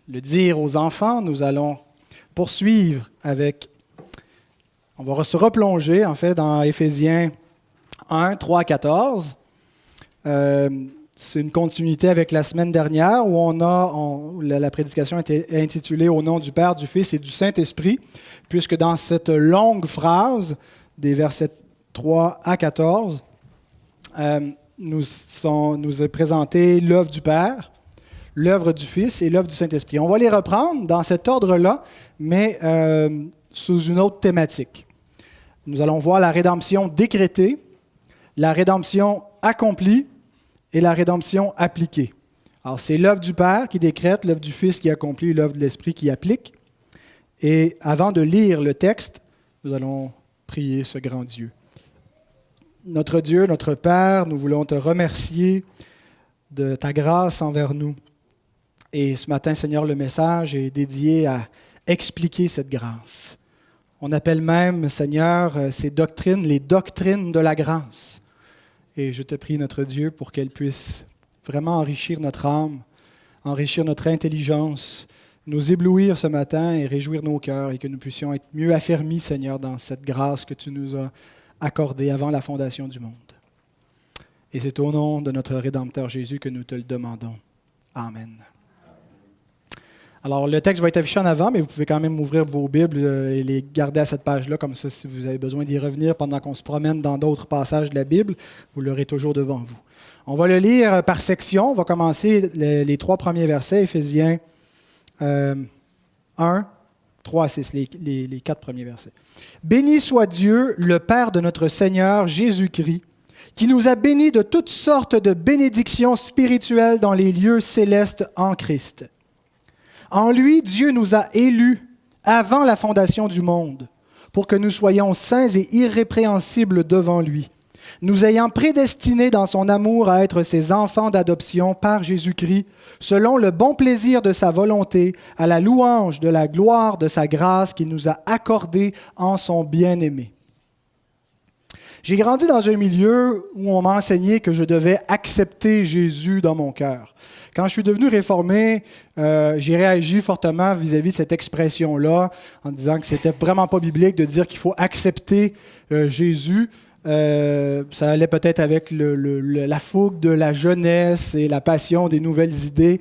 le dire aux enfants, nous allons poursuivre avec, on va se replonger en fait dans Éphésiens 1, 3, 14. C'est une continuité avec la semaine dernière où la prédication était intitulée « Au nom du Père, du Fils et du Saint-Esprit », puisque dans cette longue phrase des versets 3 à 14, nous est présentée l'œuvre du Père, l'œuvre du Fils et l'œuvre du Saint-Esprit. On va les reprendre dans cet ordre-là, mais sous une autre thématique. Nous allons voir la rédemption décrétée, la rédemption accomplie et la rédemption appliquée. Alors, c'est l'œuvre du Père qui décrète, l'œuvre du Fils qui accomplit, l'œuvre de l'Esprit qui applique. Et avant de lire le texte, nous allons prier ce grand Dieu. Notre Dieu, notre Père, nous voulons te remercier de ta grâce envers nous. Et ce matin, Seigneur, le message est dédié à expliquer cette grâce. On appelle même, Seigneur, ces doctrines les doctrines de la grâce. Et je te prie, notre Dieu, pour qu'elle puisse vraiment enrichir notre âme, enrichir notre intelligence, nous éblouir ce matin et réjouir nos cœurs et que nous puissions être mieux affermis, Seigneur, dans cette grâce que tu nous as accordée avant la fondation du monde. Et c'est au nom de notre Rédempteur Jésus que nous te le demandons. Amen. Alors, le texte va être affiché en avant, mais vous pouvez quand même ouvrir vos Bibles et les garder à cette page-là, comme ça, si vous avez besoin d'y revenir pendant qu'on se promène dans d'autres passages de la Bible, vous l'aurez toujours devant vous. On va le lire par section. On va commencer les 3 premiers versets, Éphésiens 1, 3 à 6, les 4 premiers versets. « Béni soit Dieu, le Père de notre Seigneur Jésus-Christ, qui nous a bénis de toutes sortes de bénédictions spirituelles dans les lieux célestes en Christ. En lui, Dieu nous a élus avant la fondation du monde, pour que nous soyons saints et irrépréhensibles devant lui, nous ayant prédestinés dans son amour à être ses enfants d'adoption par Jésus-Christ, selon le bon plaisir de sa volonté, à la louange de la gloire de sa grâce qu'il nous a accordée en son bien-aimé. » J'ai grandi dans un milieu où on m'a enseigné que je devais accepter Jésus dans mon cœur. Quand je suis devenu réformé, j'ai réagi fortement vis-à-vis de cette expression-là, en disant que c'était vraiment pas biblique de dire qu'il faut accepter Jésus. Ça allait peut-être avec la fougue de la jeunesse et la passion des nouvelles idées.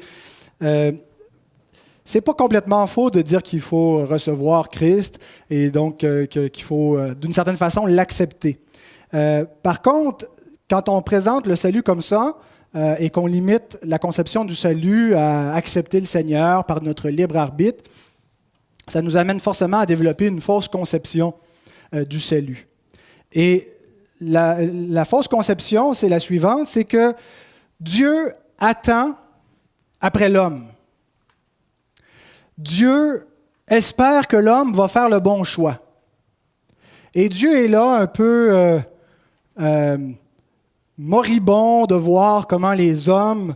C'est pas complètement faux de dire qu'il faut recevoir Christ et donc qu'il faut, d'une certaine façon, l'accepter. Par contre, quand on présente le salut comme ça, et qu'on limite la conception du salut à accepter le Seigneur par notre libre arbitre, ça nous amène forcément à développer une fausse conception du salut. Et la fausse conception, c'est la suivante, c'est que Dieu attend après l'homme. Dieu espère que l'homme va faire le bon choix. Et Dieu est là un peu moribond de voir comment les hommes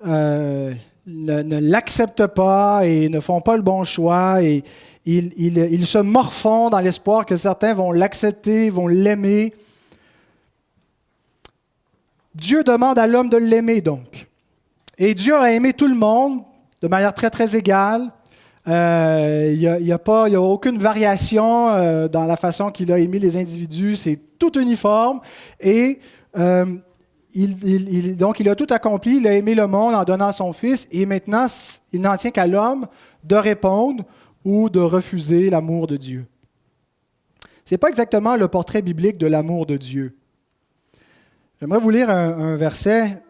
ne l'acceptent pas et ne font pas le bon choix. Et ils se morfondent dans l'espoir que certains vont l'accepter, vont l'aimer. Dieu demande à l'homme de l'aimer donc. Et Dieu a aimé tout le monde de manière très, très égale. Il n'y a aucune variation dans la façon qu'il a aimé les individus. C'est tout uniforme. Et donc, il a tout accompli. Il a aimé le monde en donnant son Fils. Et maintenant, il n'en tient qu'à l'homme de répondre ou de refuser l'amour de Dieu. Ce n'est pas exactement le portrait biblique de l'amour de Dieu. J'aimerais vous lire un verset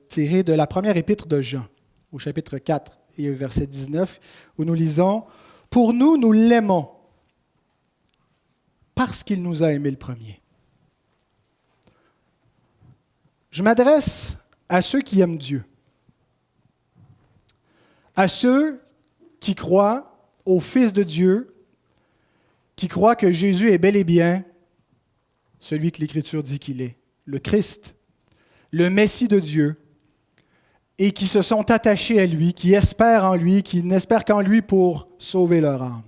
tiré de la première épître de Jean, au chapitre 4 et au verset 19, où nous lisons « Pour nous, nous l'aimons, parce qu'il nous a aimés le premier. » Je m'adresse à ceux qui aiment Dieu, à ceux qui croient au Fils de Dieu, qui croient que Jésus est bel et bien celui que l'Écriture dit qu'il est, le Christ, le Messie de Dieu, et qui se sont attachés à lui, qui espèrent en lui, qui n'espèrent qu'en lui pour sauver leur âme.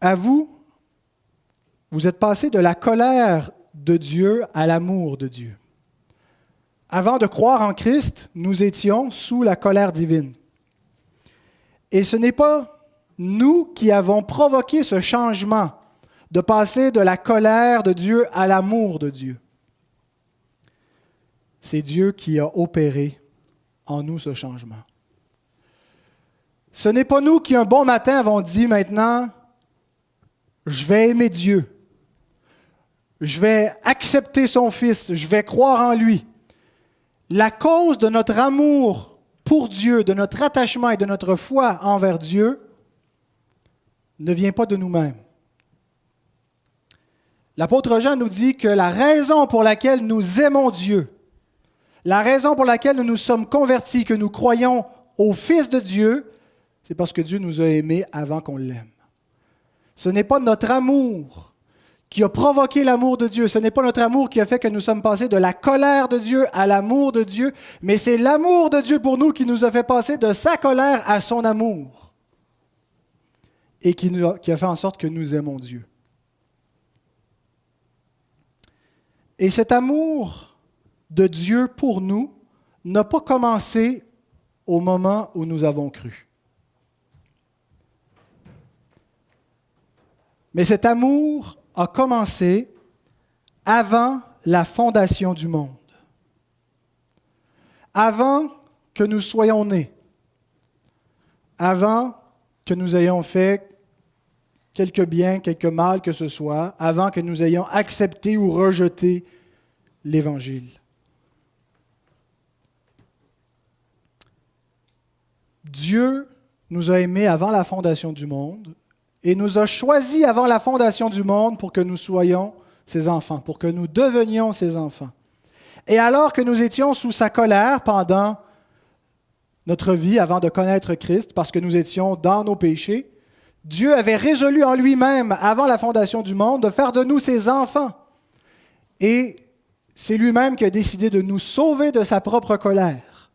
À vous, vous êtes passés de la colère de Dieu à l'amour de Dieu. Avant de croire en Christ, nous étions sous la colère divine. Et ce n'est pas nous qui avons provoqué ce changement de passer de la colère de Dieu à l'amour de Dieu. C'est Dieu qui a opéré en nous ce changement. Ce n'est pas nous qui, un bon matin, avons dit maintenant, je vais aimer Dieu, je vais accepter son Fils, je vais croire en lui. La cause de notre amour pour Dieu, de notre attachement et de notre foi envers Dieu ne vient pas de nous-mêmes. L'apôtre Jean nous dit que la raison pour laquelle nous aimons Dieu, la raison pour laquelle nous nous sommes convertis, que nous croyons au Fils de Dieu, c'est parce que Dieu nous a aimés avant qu'on l'aime. Ce n'est pas notre amour qui a provoqué l'amour de Dieu. Ce n'est pas notre amour qui a fait que nous sommes passés de la colère de Dieu à l'amour de Dieu, mais c'est l'amour de Dieu pour nous qui nous a fait passer de sa colère à son amour et qui a fait en sorte que nous aimons Dieu. Et cet amour de Dieu pour nous n'a pas commencé au moment où nous avons cru. Mais cet amour a commencé avant la fondation du monde. Avant que nous soyons nés. Avant que nous ayons fait quelque bien, quelque mal que ce soit, avant que nous ayons accepté ou rejeté l'Évangile. Dieu nous a aimés avant la fondation du monde et nous a choisis avant la fondation du monde pour que nous soyons ses enfants, pour que nous devenions ses enfants. Et alors que nous étions sous sa colère pendant notre vie, avant de connaître Christ, parce que nous étions dans nos péchés, Dieu avait résolu en lui-même, avant la fondation du monde, de faire de nous ses enfants. Et c'est lui-même qui a décidé de nous sauver de sa propre colère.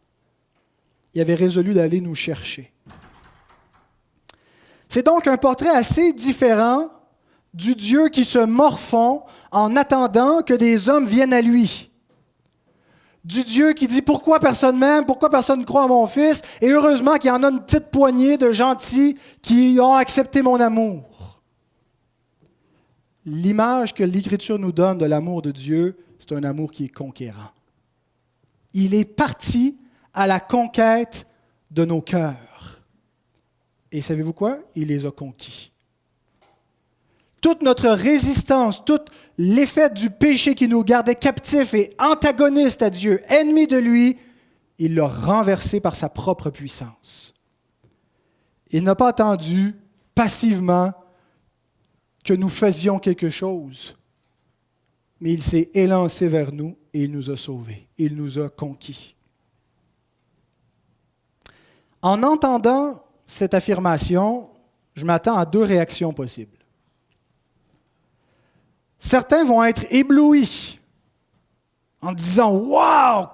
Il avait résolu d'aller nous chercher. C'est donc un portrait assez différent du Dieu qui se morfond en attendant que des hommes viennent à lui. Du Dieu qui dit « Pourquoi personne m'aime? Pourquoi personne ne croit à mon Fils? » Et heureusement qu'il y en a une petite poignée de gentils qui ont accepté mon amour. L'image que l'Écriture nous donne de l'amour de Dieu, c'est un amour qui est conquérant. Il est parti à la conquête de nos cœurs. Et savez-vous quoi? Il les a conquis. Toute notre résistance, tout l'effet du péché qui nous gardait captifs et antagonistes à Dieu, ennemis de lui, il l'a renversé par sa propre puissance. Il n'a pas attendu passivement que nous faisions quelque chose, mais il s'est élancé vers nous et il nous a sauvés, il nous a conquis. En entendant cette affirmation, je m'attends à deux réactions possibles. Certains vont être éblouis en disant « Wow!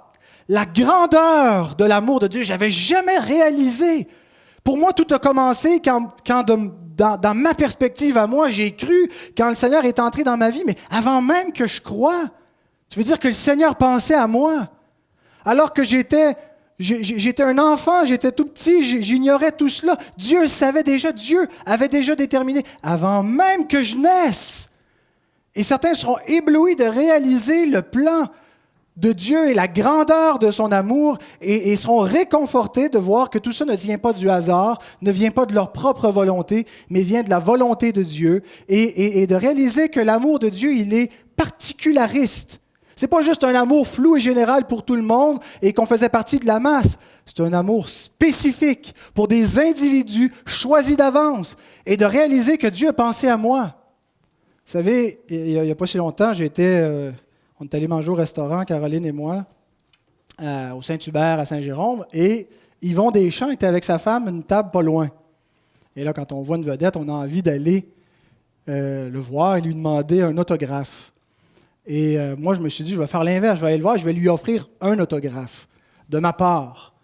La grandeur de l'amour de Dieu, je n'avais jamais réalisé. Pour moi, tout a commencé quand dans ma perspective à moi, j'ai cru, quand le Seigneur est entré dans ma vie, mais avant même que je croie, tu veux dire que le Seigneur pensait à moi. Alors que j'étais un enfant, j'étais tout petit, j'ignorais tout cela. Dieu savait déjà, Dieu avait déjà déterminé, avant même que je naisse. Et certains seront éblouis de réaliser le plan de Dieu et la grandeur de son amour et seront réconfortés de voir que tout ça ne vient pas du hasard, ne vient pas de leur propre volonté, mais vient de la volonté de Dieu et de réaliser que l'amour de Dieu, il est particulariste. C'est pas juste un amour flou et général pour tout le monde et qu'on faisait partie de la masse. C'est un amour spécifique pour des individus choisis d'avance et de réaliser que Dieu a pensé à moi. Vous savez, il n'y a pas si longtemps, on est allé manger au restaurant, Caroline et moi, au Saint-Hubert à Saint-Jérôme, et Yvon Deschamps était avec sa femme, une table pas loin. Et là, quand on voit une vedette, on a envie d'aller le voir et lui demander un autographe. Et moi, je me suis dit, je vais faire l'inverse, je vais aller le voir, je vais lui offrir un autographe de ma part.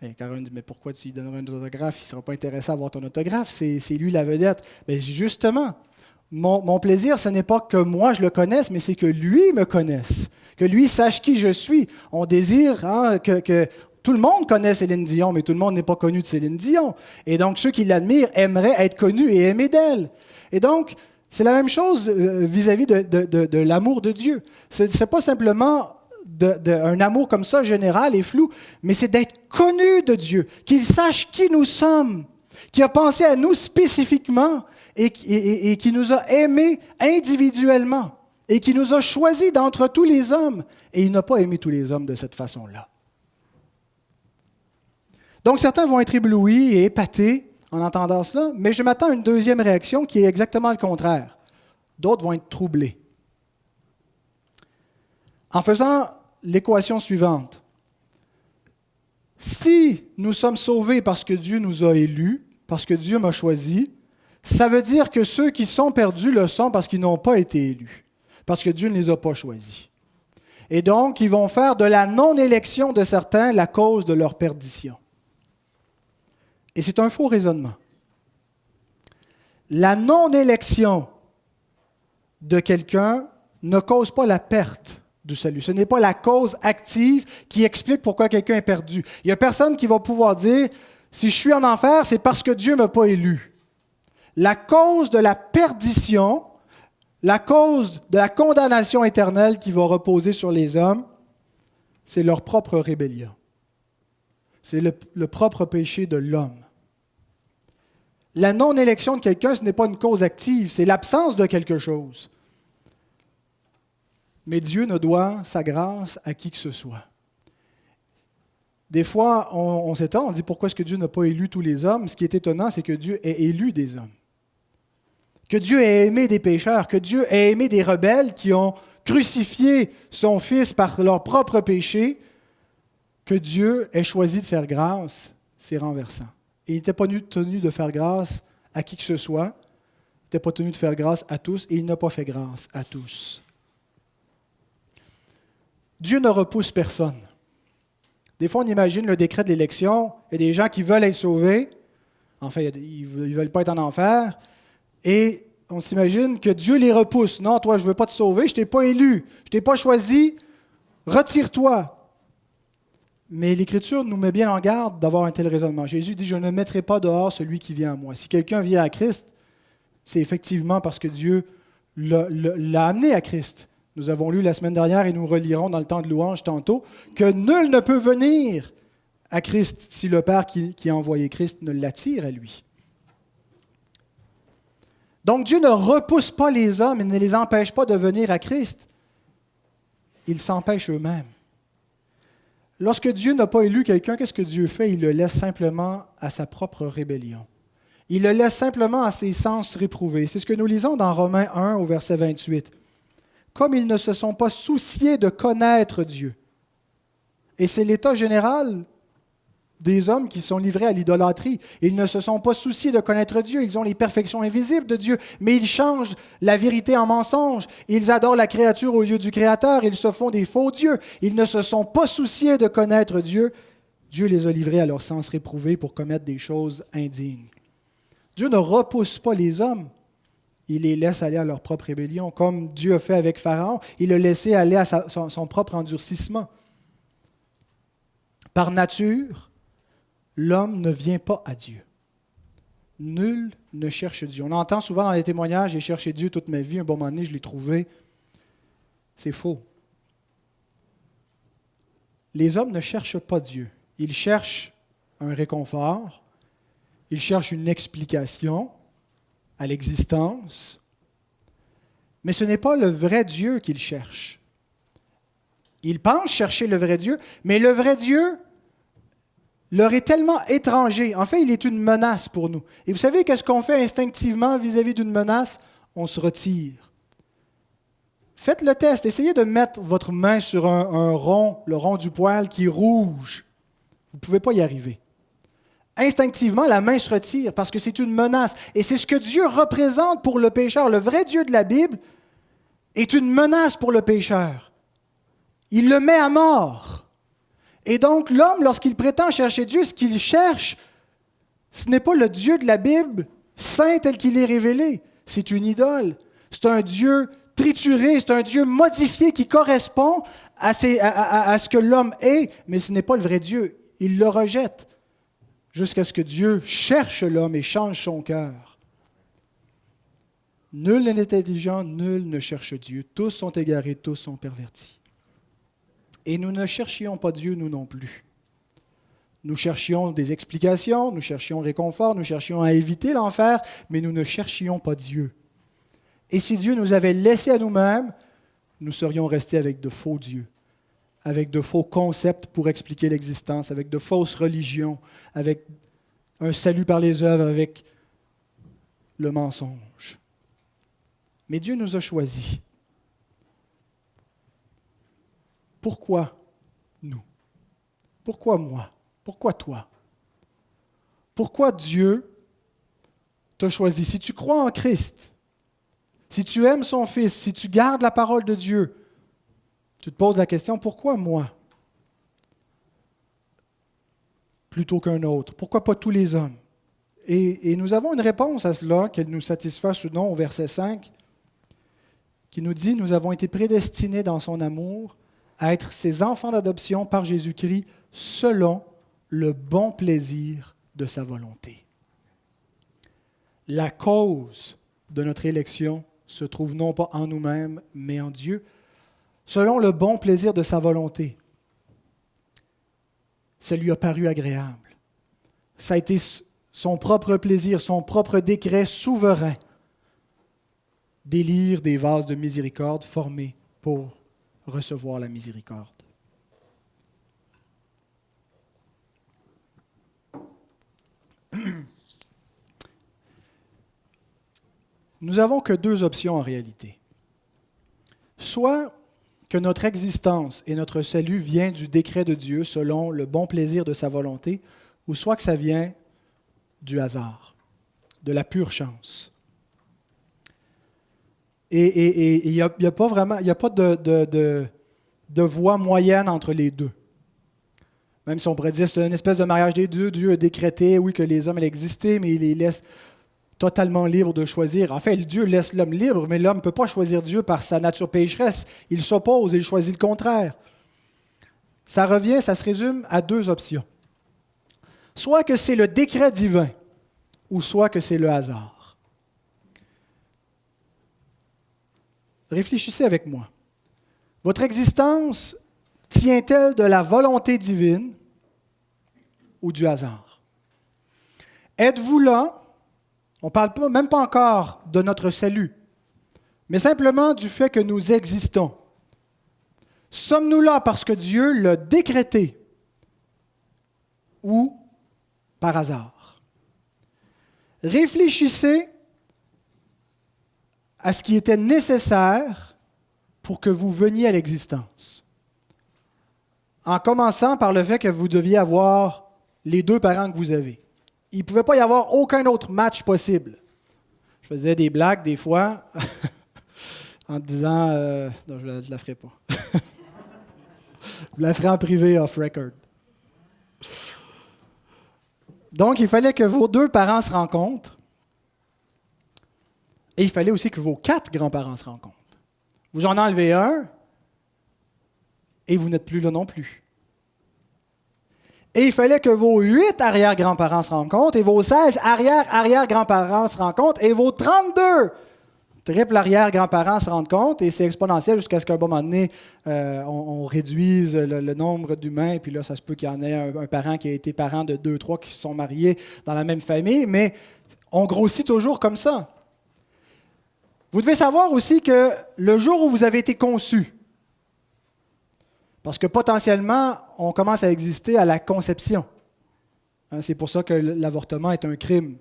Et Caroline dit, mais pourquoi tu lui donnerais un autographe? Il ne sera pas intéressé à voir ton autographe, c'est lui la vedette. Bien, justement, mon plaisir, ce n'est pas que moi je le connaisse, mais c'est que lui me connaisse, que lui sache qui je suis. On désire que tout le monde connaisse Céline Dion, mais tout le monde n'est pas connu de Céline Dion. Et donc, ceux qui l'admirent aimeraient être connus et aimés d'elle. Et donc, c'est la même chose vis-à-vis de l'amour de Dieu. Ce n'est pas simplement un amour comme ça, général et flou, mais c'est d'être connu de Dieu, qu'il sache qui nous sommes, qu'il a pensé à nous spécifiquement et qui nous a aimés individuellement et qui nous a choisis d'entre tous les hommes. Et il n'a pas aimé tous les hommes de cette façon-là. Donc, certains vont être éblouis et épatés en entendant cela, mais je m'attends à une deuxième réaction qui est exactement le contraire. D'autres vont être troublés. En faisant l'équation suivante, si nous sommes sauvés parce que Dieu nous a élus, parce que Dieu m'a choisi, ça veut dire que ceux qui sont perdus le sont parce qu'ils n'ont pas été élus, parce que Dieu ne les a pas choisis. Et donc, ils vont faire de la non-élection de certains la cause de leur perdition. Et c'est un faux raisonnement. La non-élection de quelqu'un ne cause pas la perte du salut. Ce n'est pas la cause active qui explique pourquoi quelqu'un est perdu. Il n'y a personne qui va pouvoir dire « Si je suis en enfer, c'est parce que Dieu ne m'a pas élu. » La cause de la perdition, la cause de la condamnation éternelle qui va reposer sur les hommes, c'est leur propre rébellion. C'est le propre péché de l'homme. La non-élection de quelqu'un, ce n'est pas une cause active, c'est l'absence de quelque chose. Mais Dieu ne doit sa grâce à qui que ce soit. Des fois, on s'étonne, on dit pourquoi est-ce que Dieu n'a pas élu tous les hommes? Ce qui est étonnant, c'est que Dieu ait élu des hommes. Que Dieu ait aimé des pécheurs, que Dieu ait aimé des rebelles qui ont crucifié son Fils par leur propre péché, que Dieu ait choisi de faire grâce, c'est renversant. Et il n'était pas tenu de faire grâce à qui que ce soit, il n'était pas tenu de faire grâce à tous, et il n'a pas fait grâce à tous. Dieu ne repousse personne. Des fois, on imagine le décret de l'élection, il y a des gens qui veulent être sauvés, enfin, ils ne veulent pas être en enfer, et on s'imagine que Dieu les repousse. Non, toi, je ne veux pas te sauver, je ne t'ai pas élu, je ne t'ai pas choisi, retire-toi. Mais l'Écriture nous met bien en garde d'avoir un tel raisonnement. Jésus dit, je ne mettrai pas dehors celui qui vient à moi. Si quelqu'un vient à Christ, c'est effectivement parce que Dieu l'a amené à Christ. Nous avons lu la semaine dernière et nous relirons dans le temps de louange tantôt que nul ne peut venir à Christ si le Père qui a envoyé Christ ne l'attire à lui. Donc Dieu ne repousse pas les hommes et ne les empêche pas de venir à Christ. Ils s'empêchent eux-mêmes. Lorsque Dieu n'a pas élu quelqu'un, qu'est-ce que Dieu fait? Il le laisse simplement à sa propre rébellion. Il le laisse simplement à ses sens réprouvés. C'est ce que nous lisons dans Romains 1 au verset 28. Comme ils ne se sont pas souciés de connaître Dieu. Et c'est l'état général des hommes qui sont livrés à l'idolâtrie. Ils ne se sont pas souciés de connaître Dieu. Ils ont les perfections invisibles de Dieu, mais ils changent la vérité en mensonge. Ils adorent la créature au lieu du Créateur. Ils se font des faux dieux. Ils ne se sont pas souciés de connaître Dieu. Dieu les a livrés à leur sens réprouvé pour commettre des choses indignes. Dieu ne repousse pas les hommes. Il les laisse aller à leur propre rébellion, comme Dieu a fait avec Pharaon. Il l'a laissé aller à son propre endurcissement. Par nature, l'homme ne vient pas à Dieu. Nul ne cherche Dieu. On entend souvent dans les témoignages, j'ai cherché Dieu toute ma vie, un bon moment donné, je l'ai trouvé. C'est faux. Les hommes ne cherchent pas Dieu. Ils cherchent un réconfort, ils cherchent une explication à l'existence, mais ce n'est pas le vrai Dieu qu'ils cherchent. Ils pensent chercher le vrai Dieu, mais le vrai Dieu leur est tellement étranger. En fait, il est une menace pour nous. Et vous savez qu'est-ce qu'on fait instinctivement vis-à-vis d'une menace? On se retire. Faites le test. Essayez de mettre votre main sur un rond, le rond du poil qui est rouge. Vous ne pouvez pas y arriver. Instinctivement, la main se retire parce que c'est une menace. Et c'est ce que Dieu représente pour le pécheur. Le vrai Dieu de la Bible est une menace pour le pécheur. Il le met à mort. Et donc, l'homme, lorsqu'il prétend chercher Dieu, ce qu'il cherche, ce n'est pas le Dieu de la Bible saint tel qu'il est révélé. C'est une idole. C'est un Dieu trituré, c'est un Dieu modifié qui correspond à ce que l'homme est, mais ce n'est pas le vrai Dieu. Il le rejette jusqu'à ce que Dieu cherche l'homme et change son cœur. Nul n'est intelligent, nul ne cherche Dieu. Tous sont égarés, tous sont pervertis. Et nous ne cherchions pas Dieu, nous non plus. Nous cherchions des explications, nous cherchions réconfort, nous cherchions à éviter l'enfer, mais nous ne cherchions pas Dieu. Et si Dieu nous avait laissés à nous-mêmes, nous serions restés avec de faux dieux, avec de faux concepts pour expliquer l'existence, avec de fausses religions, avec un salut par les œuvres, avec le mensonge. Mais Dieu nous a choisis. Pourquoi nous? Pourquoi moi? Pourquoi toi? Pourquoi Dieu t'a choisi? Si tu crois en Christ, si tu aimes son Fils, si tu gardes la parole de Dieu, tu te poses la question, pourquoi moi? Plutôt qu'un autre. Pourquoi pas tous les hommes? Et nous avons une réponse à cela, qu'elle nous satisfasse ou non, au verset 5, qui nous dit, nous avons été prédestinés dans son amour à être ses enfants d'adoption par Jésus-Christ selon le bon plaisir de sa volonté. La cause de notre élection se trouve non pas en nous-mêmes, mais en Dieu, selon le bon plaisir de sa volonté. Ça lui a paru agréable. Ça a été son propre plaisir, son propre décret souverain d'élire des vases de miséricorde formés pour recevoir la miséricorde. Nous n'avons que deux options en réalité. Soit que notre existence et notre salut vient du décret de Dieu selon le bon plaisir de sa volonté, ou soit que ça vient du hasard, de la pure chance. Et il n'y a pas vraiment, il n'y a pas de voie moyenne entre les deux. Même si on pourrait dire que c'est une espèce de mariage des deux, Dieu a décrété, oui, que les hommes allaient exister, mais il les laisse totalement libres de choisir. En fait, Dieu laisse l'homme libre, mais l'homme ne peut pas choisir Dieu par sa nature pécheresse. Il s'oppose et il choisit le contraire. Ça se résume à deux options. Soit que c'est le décret divin, ou soit que c'est le hasard. Réfléchissez avec moi. Votre existence tient-elle de la volonté divine ou du hasard? Êtes-vous là? On ne parle même pas encore de notre salut, mais simplement du fait que nous existons. Sommes-nous là parce que Dieu l'a décrété ou par hasard? Réfléchissez à ce qui était nécessaire pour que vous veniez à l'existence. En commençant par le fait que vous deviez avoir les deux parents que vous avez. Il ne pouvait pas y avoir aucun autre match possible. Je faisais des blagues des fois en disant non, je ne la ferai pas. Je la ferai en privé, off record. Donc, il fallait que vos deux parents se rencontrent et il fallait aussi que vos 4 grands-parents se rencontrent. Vous en enlevez un et vous n'êtes plus là non plus. Et il fallait que vos 8 arrière-grands-parents se rencontrent et vos 16 arrière-arrière-grands-parents se rencontrent et vos 32 triple arrière-grands-parents se rendent compte et c'est exponentiel jusqu'à ce qu'à un moment donné, on réduise le nombre d'humains. Puis là, ça se peut qu'il y en ait un parent qui a été parent de 2, 3 qui se sont mariés dans la même famille, mais on grossit toujours comme ça. Vous devez savoir aussi que le jour où vous avez été conçu, parce que potentiellement, on commence à exister à la conception. C'est pour ça que l'avortement est un crime,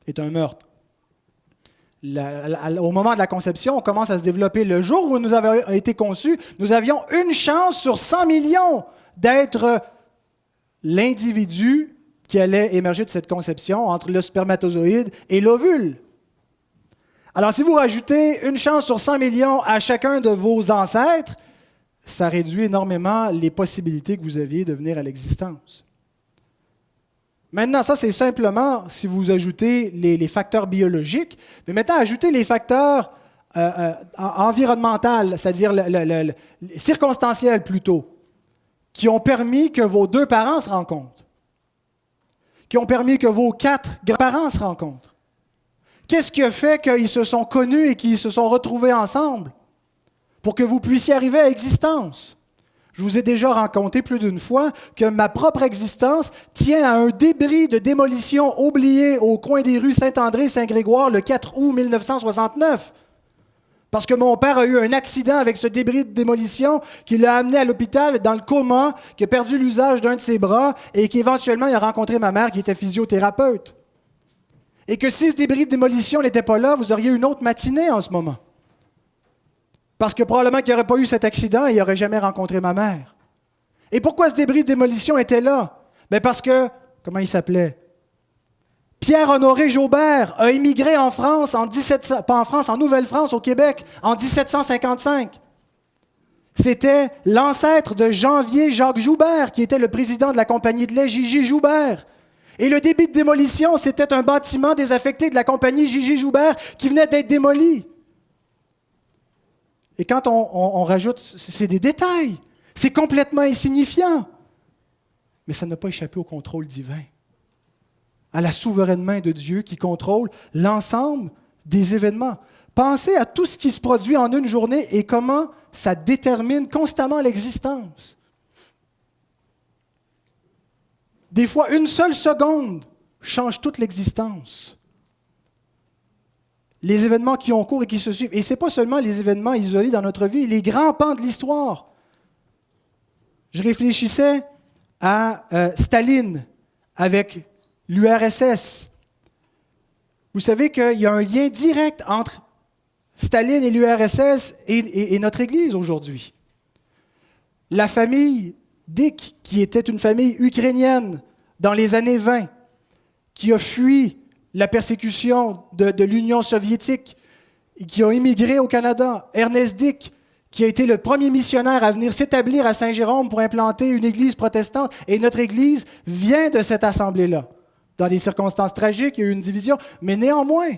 est un meurtre. Au moment de la conception, on commence à se développer. Le jour où nous avons été conçus, nous avions une chance sur 100 millions d'être l'individu qui allait émerger de cette conception entre le spermatozoïde et l'ovule. Alors, si vous rajoutez une chance sur 100 millions à chacun de vos ancêtres, ça réduit énormément les possibilités que vous aviez de venir à l'existence. Maintenant, ça, c'est simplement si vous ajoutez les facteurs biologiques. Mais maintenant, ajoutez les facteurs environnementales, c'est-à-dire circonstancielles plutôt, qui ont permis que vos 2 parents se rencontrent, qui ont permis que vos 4 grands-parents se rencontrent? Qu'est-ce qui a fait qu'ils se sont connus et qu'ils se sont retrouvés ensemble pour que vous puissiez arriver à l'existence? Je vous ai déjà raconté plus d'une fois que ma propre existence tient à un débris de démolition oublié au coin des rues Saint-André et Saint-Grégoire le 4 août 1969. Parce que mon père a eu un accident avec ce débris de démolition qui l'a amené à l'hôpital dans le coma, qui a perdu l'usage d'un de ses bras et qu'éventuellement il a rencontré ma mère qui était physiothérapeute. Et que si ce débris de démolition n'était pas là, vous auriez une autre matinée en ce moment. Parce que probablement qu'il n'y aurait pas eu cet accident et il n'aurait jamais rencontré ma mère. Et pourquoi ce débris de démolition était là? Bien parce que, comment il s'appelait? Pierre-Honoré Jaubert a émigré en France, pas en France, en Nouvelle-France, au Québec, en 1755. C'était l'ancêtre de Janvier Jacques Joubert, qui était le président de la compagnie de lait J.J. Joubert. Et le débit de démolition, c'était un bâtiment désaffecté de la compagnie J.J. Joubert qui venait d'être démoli. Et quand on rajoute, c'est des détails, c'est complètement insignifiant. Mais ça n'a pas échappé au contrôle divin, à la souveraine main de Dieu qui contrôle l'ensemble des événements. Pensez à tout ce qui se produit en une journée et comment ça détermine constamment l'existence. Des fois, une seule seconde change toute l'existence. Les événements qui ont cours et qui se suivent. Et ce n'est pas seulement les événements isolés dans notre vie, les grands pans de l'histoire. Je réfléchissais à Staline avec l'URSS. Vous savez qu'il y a un lien direct entre Staline et l'URSS et notre Église aujourd'hui. La famille Dick, qui était une famille ukrainienne dans les années 20, qui a fui la persécution de l'Union soviétique et qui a immigré au Canada. Ernest Dick, qui a été le premier missionnaire à venir s'établir à Saint-Jérôme pour implanter une église protestante. Et notre église vient de cette assemblée-là. Dans des circonstances tragiques, il y a eu une division, mais néanmoins,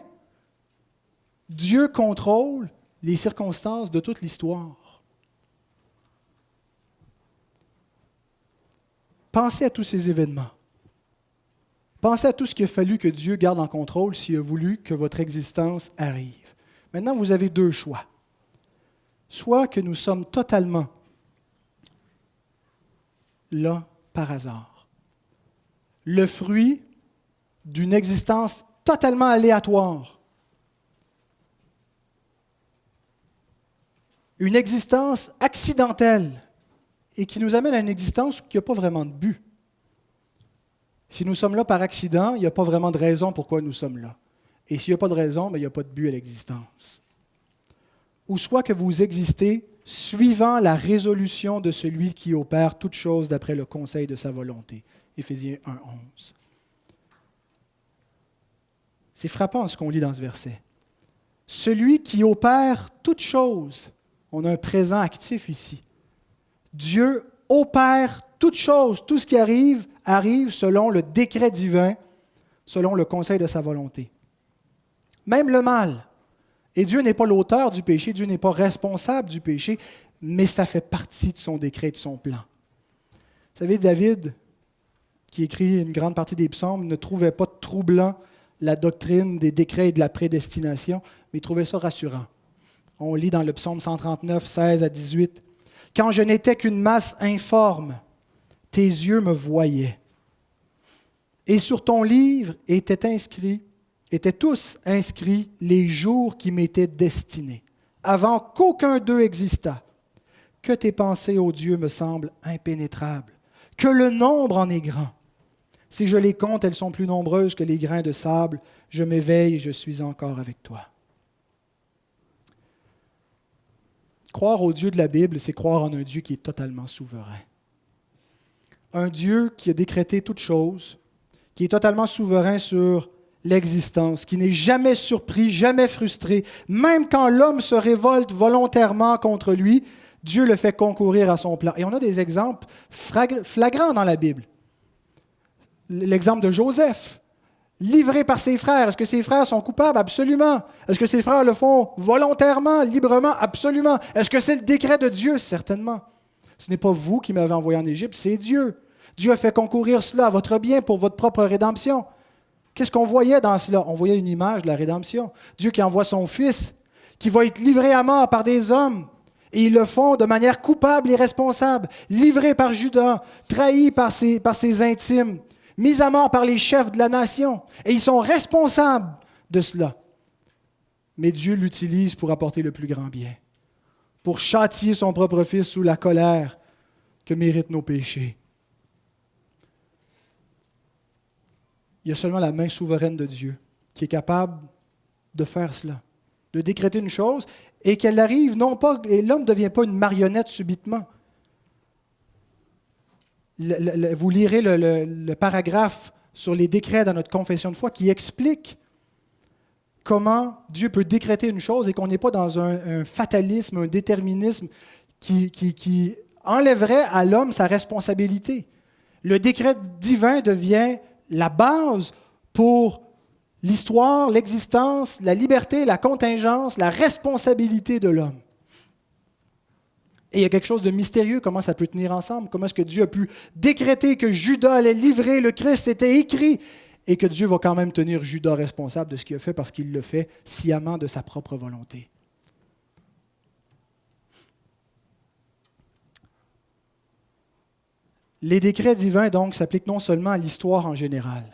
Dieu contrôle les circonstances de toute l'histoire. Pensez à tous ces événements. Pensez à tout ce qu'il a fallu que Dieu garde en contrôle s'il a voulu que votre existence arrive. Maintenant, vous avez 2 choix. Soit que nous sommes totalement là par hasard, le fruit d'une existence totalement aléatoire, une existence accidentelle et qui nous amène à une existence qui n'a pas vraiment de but. Si nous sommes là par accident, il n'y a pas vraiment de raison pourquoi nous sommes là. Et s'il n'y a pas de raison, il n'y a pas de but à l'existence. Ou soit que vous existez suivant la résolution de celui qui opère toutes choses d'après le conseil de sa volonté. Éphésiens 1:11. C'est frappant ce qu'on lit dans ce verset. Celui qui opère toutes choses, on a un présent actif ici. Dieu opère toutes choses, tout ce qui arrive selon le décret divin, selon le conseil de sa volonté. Même le mal. Et Dieu n'est pas l'auteur du péché, Dieu n'est pas responsable du péché, mais ça fait partie de son décret, de son plan. Vous savez, David, qui écrit une grande partie des psaumes, ne trouvait pas troublant la doctrine des décrets et de la prédestination, mais il trouvait ça rassurant. On lit dans le psaume 139, 16 à 18. « Quand je n'étais qu'une masse informe, tes yeux me voyaient. Et sur ton livre étaient tous inscrits les jours qui m'étaient destinés, avant qu'aucun d'eux existât. Que tes pensées, ô Dieu, me semblent impénétrables, que le nombre en est grand. Si je les compte, elles sont plus nombreuses que les grains de sable. Je m'éveille et je suis encore avec toi. » Croire au Dieu de la Bible, c'est croire en un Dieu qui est totalement souverain. Un Dieu qui a décrété toutes choses, qui est totalement souverain sur l'existence, qui n'est jamais surpris, jamais frustré. Même quand l'homme se révolte volontairement contre lui, Dieu le fait concourir à son plan. Et on a des exemples flagrants dans la Bible. L'exemple de Joseph. Livré par ses frères. Est-ce que ses frères sont coupables? Absolument. Est-ce que ses frères le font volontairement, librement? Absolument. Est-ce que c'est le décret de Dieu? Certainement. Ce n'est pas vous qui m'avez envoyé en Égypte, c'est Dieu. Dieu a fait concourir cela à votre bien pour votre propre rédemption. Qu'est-ce qu'on voyait dans cela? On voyait une image de la rédemption. Dieu qui envoie son Fils, qui va être livré à mort par des hommes, et ils le font de manière coupable et responsable, livré par Judas, trahi par ses intimes, mis à mort par les chefs de la nation. Et ils sont responsables de cela. Mais Dieu l'utilise pour apporter le plus grand bien, pour châtier son propre Fils sous la colère que méritent nos péchés. Il y a seulement la main souveraine de Dieu qui est capable de faire cela, de décréter une chose et qu'elle arrive non pas, et l'homme ne devient pas une marionnette subitement. Vous lirez le paragraphe sur les décrets dans notre confession de foi qui explique comment Dieu peut décréter une chose et qu'on n'est pas dans un fatalisme, un déterminisme qui enlèverait à l'homme sa responsabilité. Le décret divin devient la base pour l'histoire, l'existence, la liberté, la contingence, la responsabilité de l'homme. Et il y a quelque chose de mystérieux, comment ça peut tenir ensemble, comment est-ce que Dieu a pu décréter que Judas allait livrer le Christ, c'était écrit, et que Dieu va quand même tenir Judas responsable de ce qu'il a fait parce qu'il le fait sciemment de sa propre volonté. Les décrets divins, donc, s'appliquent non seulement à l'histoire en général,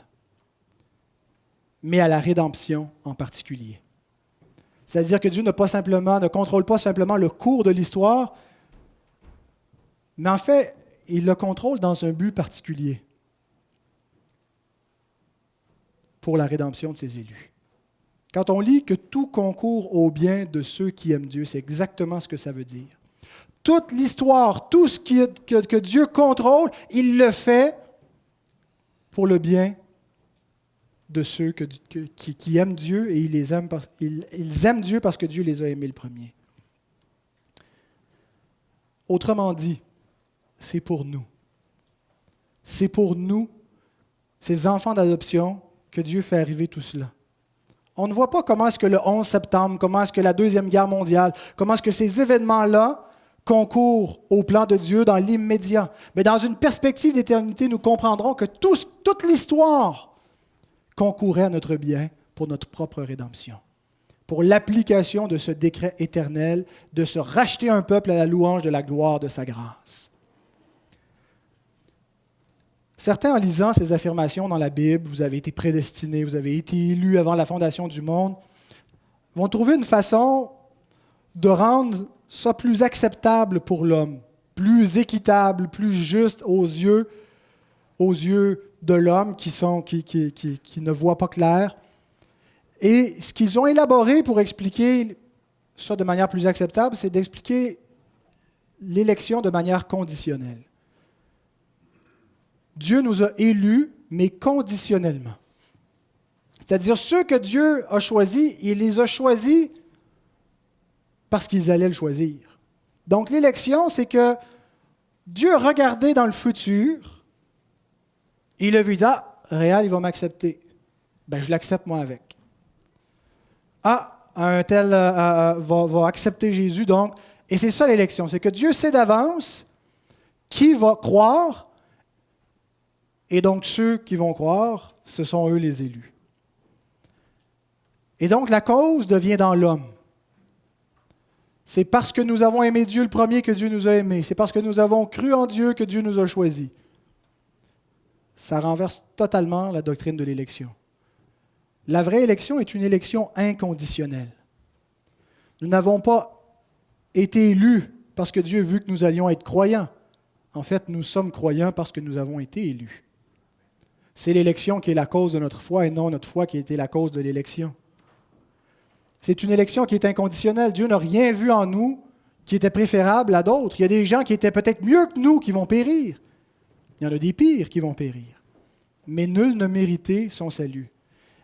mais à la rédemption en particulier. C'est-à-dire que Dieu ne contrôle pas simplement le cours de l'histoire, mais en fait, il le contrôle dans un but particulier, pour la rédemption de ses élus. Quand on lit que tout concourt au bien de ceux qui aiment Dieu, c'est exactement ce que ça veut dire. Toute l'histoire, tout ce que Dieu contrôle, il le fait pour le bien de ceux qui aiment Dieu et ils aiment Dieu parce que Dieu les a aimés le premier. Autrement dit, c'est pour nous. C'est pour nous, ces enfants d'adoption, que Dieu fait arriver tout cela. On ne voit pas comment est-ce que le 11 septembre, comment est-ce que la Deuxième Guerre mondiale, comment est-ce que ces événements-là concourent au plan de Dieu dans l'immédiat. Mais dans une perspective d'éternité, nous comprendrons que toute l'histoire concourait à notre bien pour notre propre rédemption, pour l'application de ce décret éternel de se racheter un peuple à la louange de la gloire de sa grâce. Certains, en lisant ces affirmations dans la Bible, vous avez été prédestinés, vous avez été élus avant la fondation du monde, vont trouver une façon de rendre ça plus acceptable pour l'homme, plus équitable, plus juste aux yeux de l'homme qui ne voit pas clair. Et ce qu'ils ont élaboré pour expliquer ça de manière plus acceptable, c'est d'expliquer l'élection de manière conditionnelle. Dieu nous a élus, mais conditionnellement. C'est-à-dire, ceux que Dieu a choisis, il les a choisis parce qu'ils allaient le choisir. Donc, l'élection, c'est que Dieu a regardé dans le futur, et il a vu, Réal, il va m'accepter. Ben, je l'accepte moi avec. Un tel va accepter Jésus, donc. Et c'est ça l'élection, c'est que Dieu sait d'avance qui va croire, et donc ceux qui vont croire, ce sont eux les élus. Et donc la cause devient dans l'homme. C'est parce que nous avons aimé Dieu le premier que Dieu nous a aimés. C'est parce que nous avons cru en Dieu que Dieu nous a choisis. Ça renverse totalement la doctrine de l'élection. La vraie élection est une élection inconditionnelle. Nous n'avons pas été élus parce que Dieu a vu que nous allions être croyants. En fait, nous sommes croyants parce que nous avons été élus. C'est l'élection qui est la cause de notre foi et non notre foi qui a été la cause de l'élection. C'est une élection qui est inconditionnelle. Dieu n'a rien vu en nous qui était préférable à d'autres. Il y a des gens qui étaient peut-être mieux que nous qui vont périr. Il y en a des pires qui vont périr. Mais nul ne méritait son salut.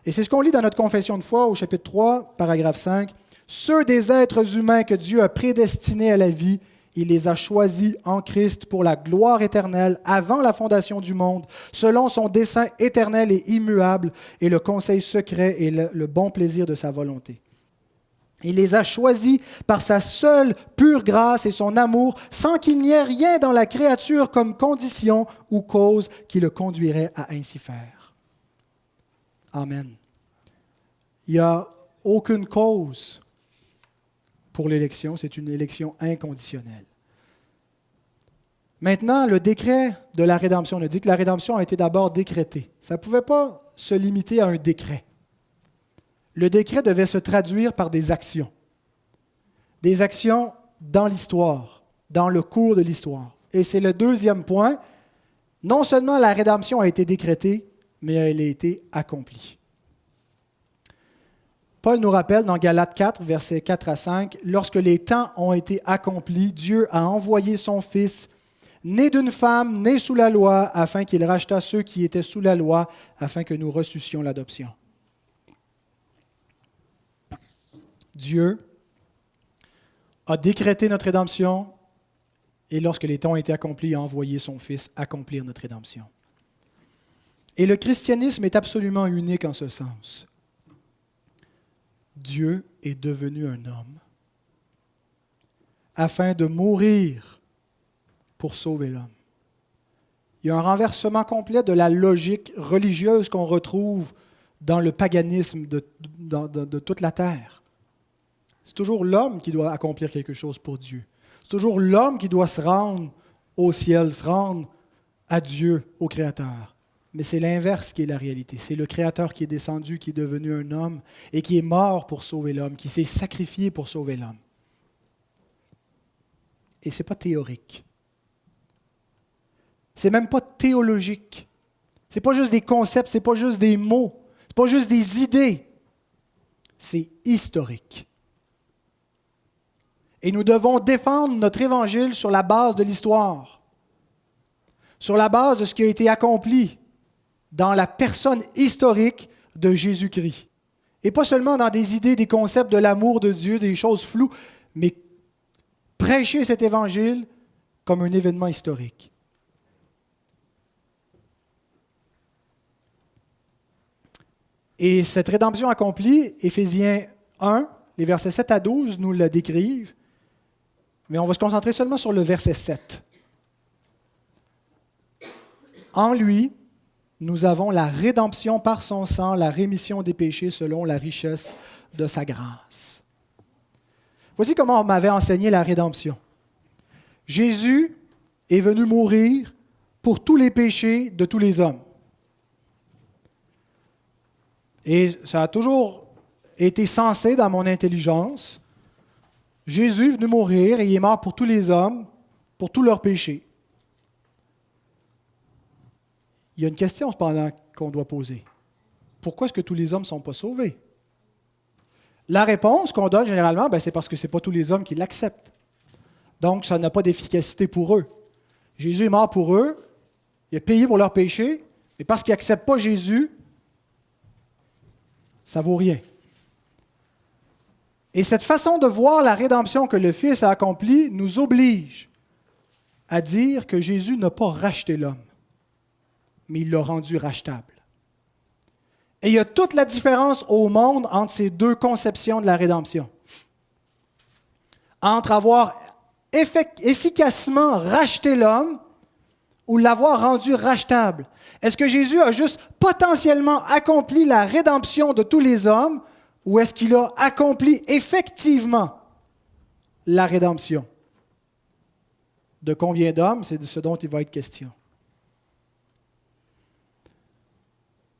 Et c'est ce qu'on lit dans notre confession de foi au chapitre 3, paragraphe 5. « Ceux des êtres humains que Dieu a prédestinés à la vie, Il les a choisis en Christ pour la gloire éternelle avant la fondation du monde, selon son dessein éternel et immuable et le conseil secret et le bon plaisir de sa volonté. Il les a choisis par sa seule pure grâce et son amour, sans qu'il n'y ait rien dans la créature comme condition ou cause qui le conduirait à ainsi faire. Amen. Il n'y a aucune cause pour l'élection, c'est une élection inconditionnelle. Maintenant, le décret de la rédemption, on a dit que la rédemption a été d'abord décrétée. Ça ne pouvait pas se limiter à un décret. Le décret devait se traduire par des actions dans l'histoire, dans le cours de l'histoire. Et c'est le deuxième point. Non seulement la rédemption a été décrétée, mais elle a été accomplie. Paul nous rappelle dans Galates 4, versets 4 à 5, « Lorsque les temps ont été accomplis, Dieu a envoyé son Fils, né d'une femme, né sous la loi, afin qu'il rachetât ceux qui étaient sous la loi, afin que nous reçussions l'adoption. » Dieu a décrété notre rédemption et lorsque les temps ont été accomplis, il a envoyé son Fils accomplir notre rédemption. Et le christianisme est absolument unique en ce sens. Dieu est devenu un homme afin de mourir pour sauver l'homme. Il y a un renversement complet de la logique religieuse qu'on retrouve dans le paganisme de toute la terre. C'est toujours l'homme qui doit accomplir quelque chose pour Dieu. C'est toujours l'homme qui doit se rendre au ciel, se rendre à Dieu, au Créateur. Mais c'est l'inverse qui est la réalité. C'est le Créateur qui est descendu, qui est devenu un homme et qui est mort pour sauver l'homme, qui s'est sacrifié pour sauver l'homme. Et ce n'est pas théorique. Ce n'est même pas théologique. Ce n'est pas juste des concepts, ce n'est pas juste des mots, ce n'est pas juste des idées. C'est historique. Et nous devons défendre notre évangile sur la base de l'histoire, sur la base de ce qui a été accompli dans la personne historique de Jésus-Christ. Et pas seulement dans des idées, des concepts de l'amour de Dieu, des choses floues, mais prêcher cet évangile comme un événement historique. Et cette rédemption accomplie, Éphésiens 1, les versets 7 à 12 nous le décrivent, mais on va se concentrer seulement sur le verset 7. En lui, nous avons la rédemption par son sang, la rémission des péchés selon la richesse de sa grâce. Voici comment on m'avait enseigné la rédemption. Jésus est venu mourir pour tous les péchés de tous les hommes. Et ça a toujours été censé dans mon intelligence. Jésus est venu mourir et il est mort pour tous les hommes, pour tous leurs péchés. Il y a une question cependant qu'on doit poser. Pourquoi est-ce que tous les hommes ne sont pas sauvés? La réponse qu'on donne généralement, c'est parce que ce n'est pas tous les hommes qui l'acceptent. Donc, ça n'a pas d'efficacité pour eux. Jésus est mort pour eux, il a payé pour leurs péchés, mais parce qu'ils n'acceptent pas Jésus, ça ne vaut rien. Et cette façon de voir la rédemption que le Fils a accomplie nous oblige à dire que Jésus n'a pas racheté l'homme, mais il l'a rendu rachetable. Et il y a toute la différence au monde entre ces deux conceptions de la rédemption. Entre avoir efficacement racheté l'homme ou l'avoir rendu rachetable. Est-ce que Jésus a juste potentiellement accompli la rédemption de tous les hommes ou est-ce qu'il a accompli effectivement la rédemption? De combien d'hommes? C'est de ce dont il va être question.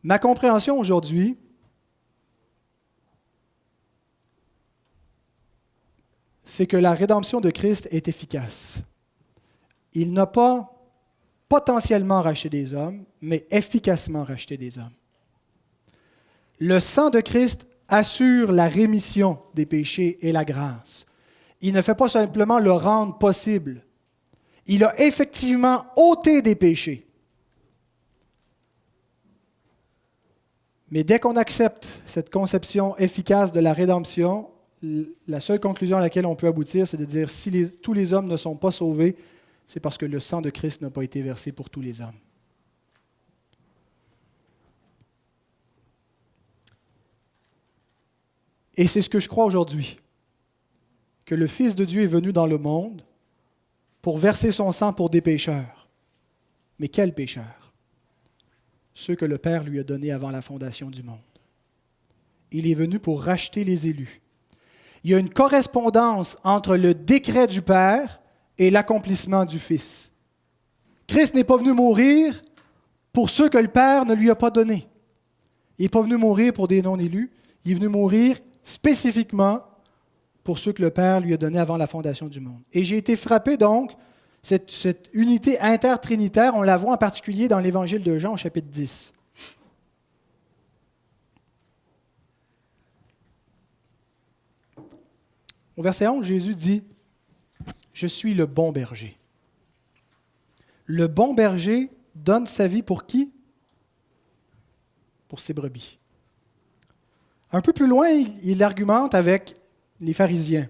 Ma compréhension aujourd'hui, c'est que la rédemption de Christ est efficace. Il n'a pas potentiellement racheté des hommes, mais efficacement racheté des hommes. Le sang de Christ assure la rémission des péchés et la grâce. Il ne fait pas simplement le rendre possible. Il a effectivement ôté des péchés. Mais dès qu'on accepte cette conception efficace de la rédemption, la seule conclusion à laquelle on peut aboutir, c'est de dire si tous les hommes ne sont pas sauvés, c'est parce que le sang de Christ n'a pas été versé pour tous les hommes. Et c'est ce que je crois aujourd'hui, que le Fils de Dieu est venu dans le monde pour verser son sang pour des pécheurs. Mais quels pécheurs? Ceux que le Père lui a donnés avant la fondation du monde. Il est venu pour racheter les élus. Il y a une correspondance entre le décret du Père et l'accomplissement du Fils. Christ n'est pas venu mourir pour ceux que le Père ne lui a pas donnés. Il n'est pas venu mourir pour des non-élus. Il est venu mourir spécifiquement pour ceux que le Père lui a donnés avant la fondation du monde. Et j'ai été frappé donc, cette unité intertrinitaire, on la voit en particulier dans l'Évangile de Jean au chapitre 10. Au verset 11, Jésus dit « Je suis le bon berger ». Le bon berger donne sa vie pour qui? Pour ses brebis. Un peu plus loin, il argumente avec les pharisiens.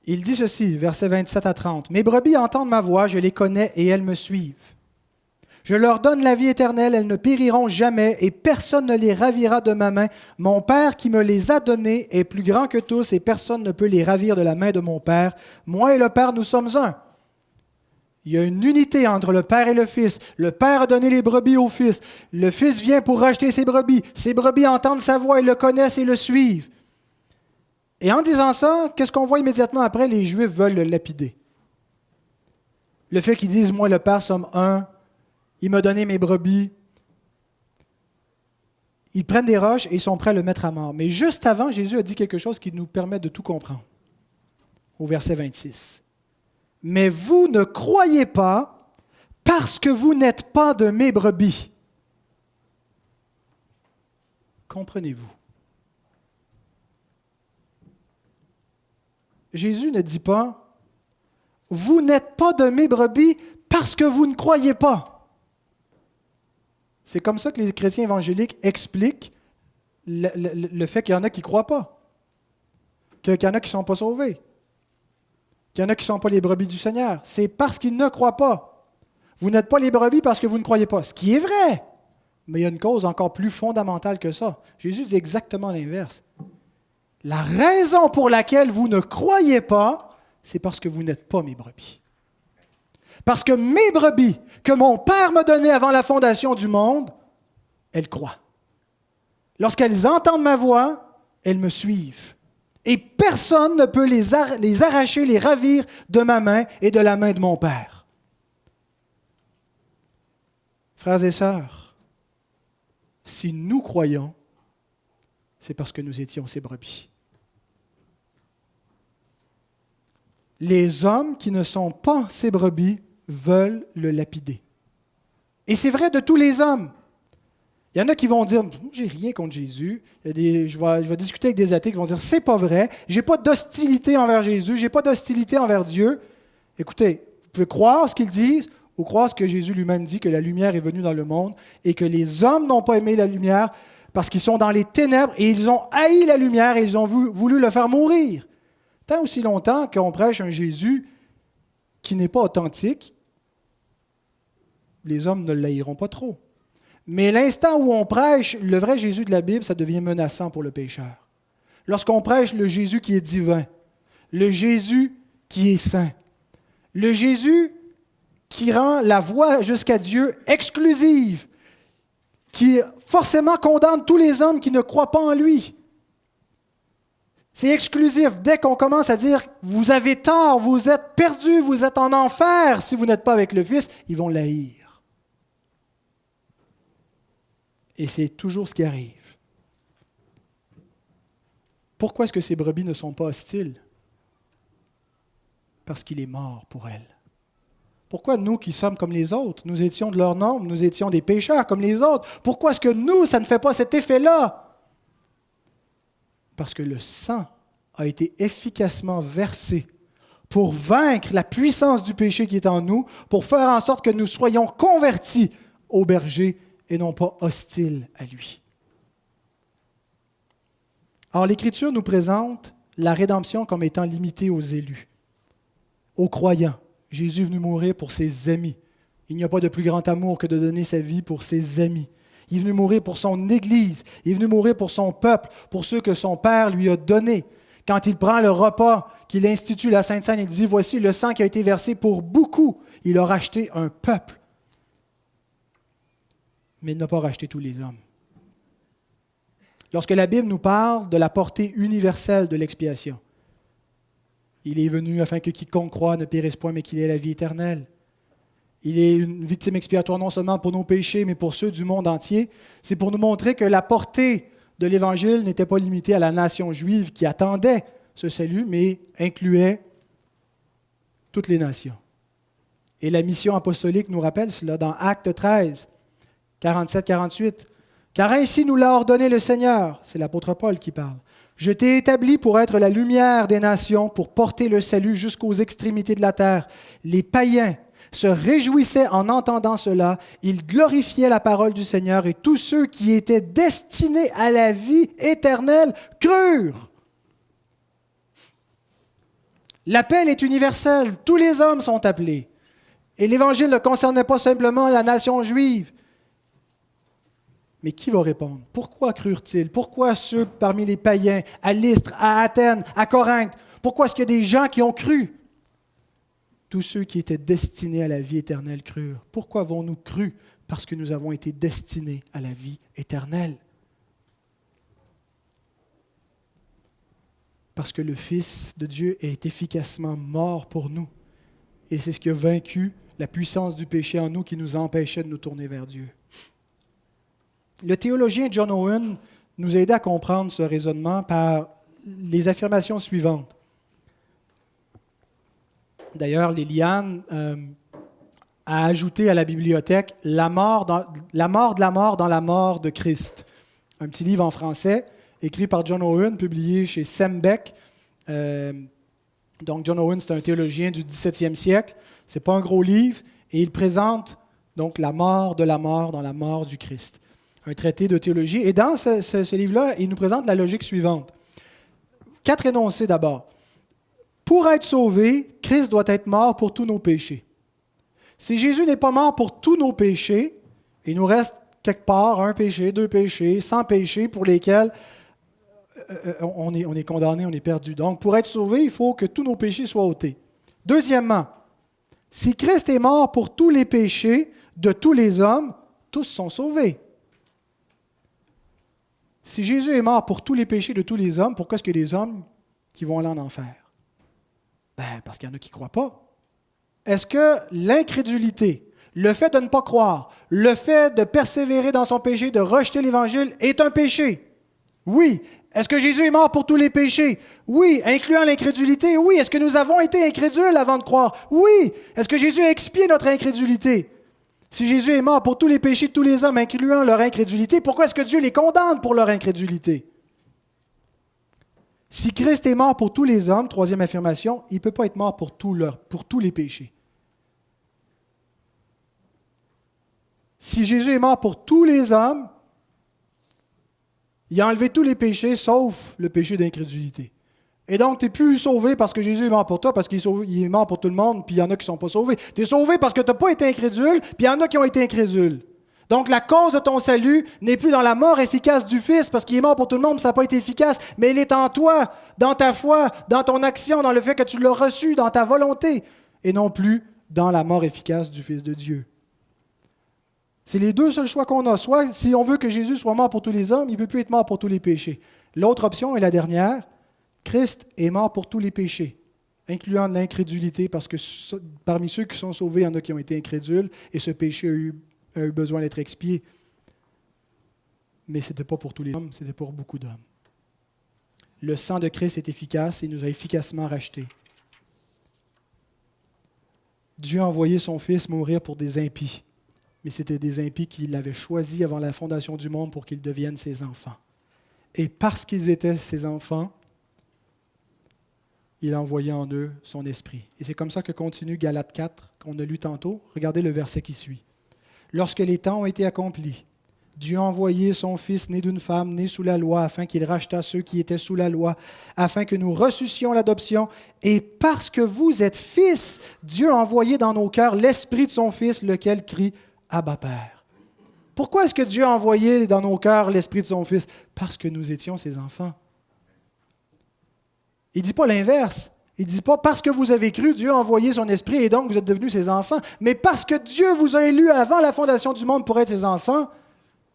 Il dit ceci, versets 27 à 30. « Mes brebis entendent ma voix, je les connais et elles me suivent. Je leur donne la vie éternelle, elles ne périront jamais et personne ne les ravira de ma main. Mon Père qui me les a donnés est plus grand que tous et personne ne peut les ravir de la main de mon Père. Moi et le Père, nous sommes un. » Il y a une unité entre le Père et le Fils. Le Père a donné les brebis au Fils. Le Fils vient pour racheter ses brebis. Ses brebis entendent sa voix, ils le connaissent et le suivent. Et en disant ça, qu'est-ce qu'on voit immédiatement après? Les Juifs veulent le lapider. Le fait qu'ils disent « Moi et le Père sommes un », il m'a donné mes brebis. Ils prennent des roches et ils sont prêts à le mettre à mort. Mais juste avant, Jésus a dit quelque chose qui nous permet de tout comprendre. Au verset 26. « Mais vous ne croyez pas parce que vous n'êtes pas de mes brebis. » Comprenez-vous? Jésus ne dit pas « Vous n'êtes pas de mes brebis parce que vous ne croyez pas. » C'est comme ça que les chrétiens évangéliques expliquent le fait qu'il y en a qui ne croient pas, qu'il y en a qui ne sont pas sauvés, qu'il y en a qui ne sont pas les brebis du Seigneur. C'est parce qu'ils ne croient pas. Vous n'êtes pas les brebis parce que vous ne croyez pas, ce qui est vrai, mais il y a une cause encore plus fondamentale que ça. Jésus dit exactement l'inverse. La raison pour laquelle vous ne croyez pas, c'est parce que vous n'êtes pas mes brebis. Parce que mes brebis, que mon Père m'a données avant la fondation du monde, elles croient. Lorsqu'elles entendent ma voix, elles me suivent. Et personne ne peut les arracher, les ravir de ma main et de la main de mon Père. Frères et sœurs, si nous croyons, c'est parce que nous étions ses brebis. Les hommes qui ne sont pas ses brebis veulent le lapider. Et c'est vrai de tous les hommes. Il y en a qui vont dire « J'ai rien contre Jésus. » Je vais discuter avec des athées qui vont dire « C'est pas vrai. J'ai pas d'hostilité envers Jésus. J'ai pas d'hostilité envers Dieu. » Écoutez, vous pouvez croire ce qu'ils disent ou croire ce que Jésus lui-même dit, que la lumière est venue dans le monde et que les hommes n'ont pas aimé la lumière parce qu'ils sont dans les ténèbres et ils ont haï la lumière et ils ont voulu le faire mourir. Tant aussi longtemps qu'on prêche un Jésus qui n'est pas authentique, les hommes ne l'haïront pas trop. Mais l'instant où on prêche le vrai Jésus de la Bible, ça devient menaçant pour le pécheur. Lorsqu'on prêche le Jésus qui est divin, le Jésus qui est saint, le Jésus qui rend la voie jusqu'à Dieu exclusive, qui forcément condamne tous les hommes qui ne croient pas en lui. C'est exclusif. Dès qu'on commence à dire « Vous avez tort, vous êtes perdus, vous êtes en enfer si vous n'êtes pas avec le Fils », ils vont l'haïr. Et c'est toujours ce qui arrive. Pourquoi est-ce que ces brebis ne sont pas hostiles? Parce qu'il est mort pour elles. Pourquoi nous qui sommes comme les autres, nous étions de leur nombre, nous étions des pécheurs comme les autres, pourquoi est-ce que nous, ça ne fait pas cet effet-là? Parce que le sang a été efficacement versé pour vaincre la puissance du péché qui est en nous, pour faire en sorte que nous soyons convertis au berger et non pas hostiles à lui. Or, l'Écriture nous présente la rédemption comme étant limitée aux élus, aux croyants. Jésus est venu mourir pour ses amis. Il n'y a pas de plus grand amour que de donner sa vie pour ses amis. Il est venu mourir pour son Église. Il est venu mourir pour son peuple, pour ceux que son Père lui a donnés. Quand il prend le repas, qu'il institue la Sainte Seine, il dit « Voici le sang qui a été versé pour beaucoup. » Il a racheté un peuple. Mais il n'a pas racheté tous les hommes. Lorsque la Bible nous parle de la portée universelle de l'expiation, il est venu afin que quiconque croit ne périsse point, mais qu'il ait la vie éternelle. Il est une victime expiatoire non seulement pour nos péchés, mais pour ceux du monde entier. C'est pour nous montrer que la portée de l'Évangile n'était pas limitée à la nation juive qui attendait ce salut, mais incluait toutes les nations. Et la mission apostolique nous rappelle cela dans Actes 13, 47-48. « Car ainsi nous l'a ordonné le Seigneur », c'est l'apôtre Paul qui parle. « Je t'ai établi pour être la lumière des nations, pour porter le salut jusqu'aux extrémités de la terre. » Les païens se réjouissaient en entendant cela, ils glorifiaient la parole du Seigneur et tous ceux qui étaient destinés à la vie éternelle crurent. L'appel est universel, tous les hommes sont appelés. Et l'Évangile ne concernait pas simplement la nation juive. Mais qui va répondre? Pourquoi crurent-ils? Pourquoi ceux parmi les païens, à Lystre, à Athènes, à Corinthe? Pourquoi est-ce qu'il y a des gens qui ont cru? Tous ceux qui étaient destinés à la vie éternelle crurent. Pourquoi avons-nous cru? Parce que nous avons été destinés à la vie éternelle. Parce que le Fils de Dieu est efficacement mort pour nous. Et c'est ce qui a vaincu la puissance du péché en nous qui nous empêchait de nous tourner vers Dieu. Le théologien John Owen nous a aidé à comprendre ce raisonnement par les affirmations suivantes. D'ailleurs, Liliane a ajouté à la bibliothèque « La mort de la mort dans la mort de Christ », un petit livre en français écrit par John Owen, publié chez Sembeck. Donc, John Owen, c'est un théologien du 17e siècle. Ce n'est pas un gros livre, et il présente donc la mort de la mort dans la mort du Christ. Un traité de théologie. Et dans ce livre-là, il nous présente la logique suivante. 4 énoncés d'abord. Pour être sauvé, Christ doit être mort pour tous nos péchés. Si Jésus n'est pas mort pour tous nos péchés, il nous reste quelque part 1 péché, 2 péchés, 100 péchés pour lesquels on est condamné, on est perdu. Donc, pour être sauvé, il faut que tous nos péchés soient ôtés. Deuxièmement, si Christ est mort pour tous les péchés de tous les hommes, tous sont sauvés. Si Jésus est mort pour tous les péchés de tous les hommes, pourquoi est-ce qu'il y a des hommes qui vont aller en enfer? Parce qu'il y en a qui ne croient pas. Est-ce que l'incrédulité, le fait de ne pas croire, le fait de persévérer dans son péché, de rejeter l'Évangile, est un péché? Oui. Est-ce que Jésus est mort pour tous les péchés? Oui. Incluant l'incrédulité? Oui. Est-ce que nous avons été incrédules avant de croire? Oui. Est-ce que Jésus a expié notre incrédulité? Si Jésus est mort pour tous les péchés de tous les hommes, incluant leur incrédulité, pourquoi est-ce que Dieu les condamne pour leur incrédulité? Si Christ est mort pour tous les hommes, troisième affirmation, il ne peut pas être mort pour tous les péchés. Si Jésus est mort pour tous les hommes, il a enlevé tous les péchés, sauf le péché d'incrédulité. Et donc, tu n'es plus sauvé parce que Jésus est mort pour toi, parce qu'il est mort pour tout le monde, puis il y en a qui ne sont pas sauvés. Tu es sauvé parce que tu n'as pas été incrédule, puis il y en a qui ont été incrédules. Donc, la cause de ton salut n'est plus dans la mort efficace du Fils, parce qu'il est mort pour tout le monde, ça n'a pas été efficace, mais il est en toi, dans ta foi, dans ton action, dans le fait que tu l'as reçu, dans ta volonté, et non plus dans la mort efficace du Fils de Dieu. C'est les deux seuls choix qu'on a. Soit, si on veut que Jésus soit mort pour tous les hommes, il ne peut plus être mort pour tous les péchés. L'autre option est la dernière. Christ est mort pour tous les péchés, incluant l'incrédulité, parce que parmi ceux qui sont sauvés, il y en a qui ont été incrédules, et ce péché a eu besoin d'être expié. Mais ce n'était pas pour tous les hommes, c'était pour beaucoup d'hommes. Le sang de Christ est efficace et nous a efficacement rachetés. Dieu a envoyé son Fils mourir pour des impies, mais c'était des impies qu'il avait choisis avant la fondation du monde pour qu'ils deviennent ses enfants. Et parce qu'ils étaient ses enfants, il a envoyé en eux son esprit. Et c'est comme ça que continue Galates 4, qu'on a lu tantôt. Regardez le verset qui suit. Lorsque les temps ont été accomplis, Dieu a envoyé son Fils né d'une femme, né sous la loi, afin qu'il rachetât ceux qui étaient sous la loi, afin que nous ressuscions l'adoption. Et parce que vous êtes fils, Dieu a envoyé dans nos cœurs l'Esprit de son Fils, lequel crie « Abba, Père ». Pourquoi est-ce que Dieu a envoyé dans nos cœurs l'Esprit de son Fils? Parce que nous étions ses enfants. Il ne dit pas l'inverse. Il ne dit pas parce que vous avez cru, Dieu a envoyé son Esprit et donc vous êtes devenus ses enfants. Mais parce que Dieu vous a élus avant la fondation du monde pour être ses enfants,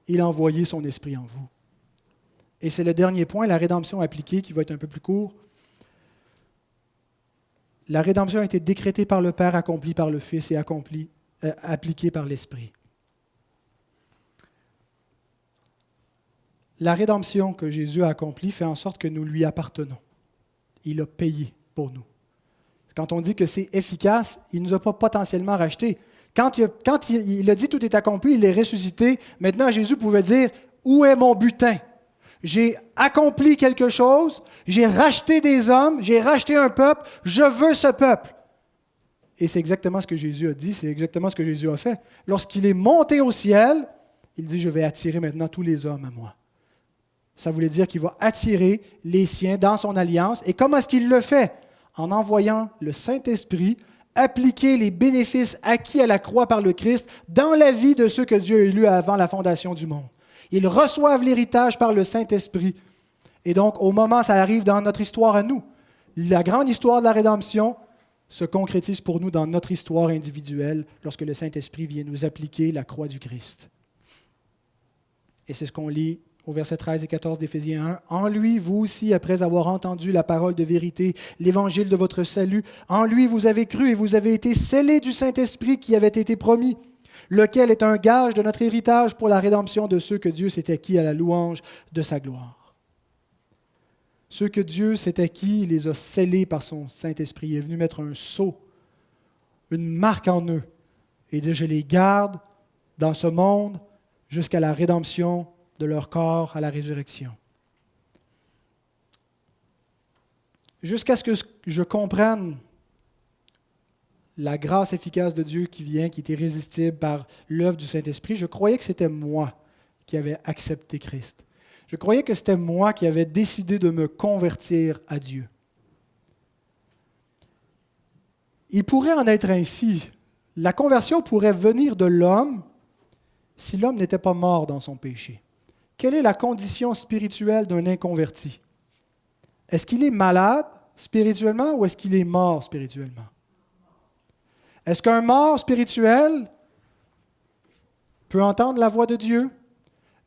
il a envoyé son Esprit en vous. Et c'est le dernier point, la rédemption appliquée, qui va être un peu plus court. La rédemption a été décrétée par le Père, accomplie par le Fils et appliquée par l'Esprit. La rédemption que Jésus a accomplie fait en sorte que nous lui appartenons. Il a payé pour nous. Quand on dit que c'est efficace, il ne nous a pas potentiellement rachetés. Quand il a dit tout est accompli, il est ressuscité, maintenant Jésus pouvait dire « Où est mon butin? J'ai accompli quelque chose, j'ai racheté des hommes, j'ai racheté un peuple, je veux ce peuple. » Et c'est exactement ce que Jésus a dit, c'est exactement ce que Jésus a fait. Lorsqu'il est monté au ciel, il dit « Je vais attirer maintenant tous les hommes à moi. » Ça voulait dire qu'il va attirer les siens dans son alliance. Et comment est-ce qu'il le fait? En envoyant le Saint-Esprit appliquer les bénéfices acquis à la croix par le Christ dans la vie de ceux que Dieu a élus avant la fondation du monde. Ils reçoivent l'héritage par le Saint-Esprit. Et donc, au moment où ça arrive dans notre histoire à nous, la grande histoire de la rédemption se concrétise pour nous dans notre histoire individuelle lorsque le Saint-Esprit vient nous appliquer la croix du Christ. Et c'est ce qu'on lit au verset 13 et 14 d'Éphésiens 1. « En lui, vous aussi, après avoir entendu la parole de vérité, l'évangile de votre salut, en lui vous avez cru et vous avez été scellés du Saint-Esprit qui avait été promis, lequel est un gage de notre héritage pour la rédemption de ceux que Dieu s'est acquis à la louange de sa gloire. » Ceux que Dieu s'est acquis, il les a scellés par son Saint-Esprit. Il est venu mettre un sceau, une marque en eux, et dire « Je les garde dans ce monde jusqu'à la rédemption de leur corps à la résurrection. » Jusqu'à ce que je comprenne la grâce efficace de Dieu qui vient, qui est irrésistible par l'œuvre du Saint-Esprit, je croyais que c'était moi qui avais accepté Christ. Je croyais que c'était moi qui avais décidé de me convertir à Dieu. Il pourrait en être ainsi. La conversion pourrait venir de l'homme si l'homme n'était pas mort dans son péché. Quelle est la condition spirituelle d'un inconverti? Est-ce qu'il est malade spirituellement ou est-ce qu'il est mort spirituellement? Est-ce qu'un mort spirituel peut entendre la voix de Dieu?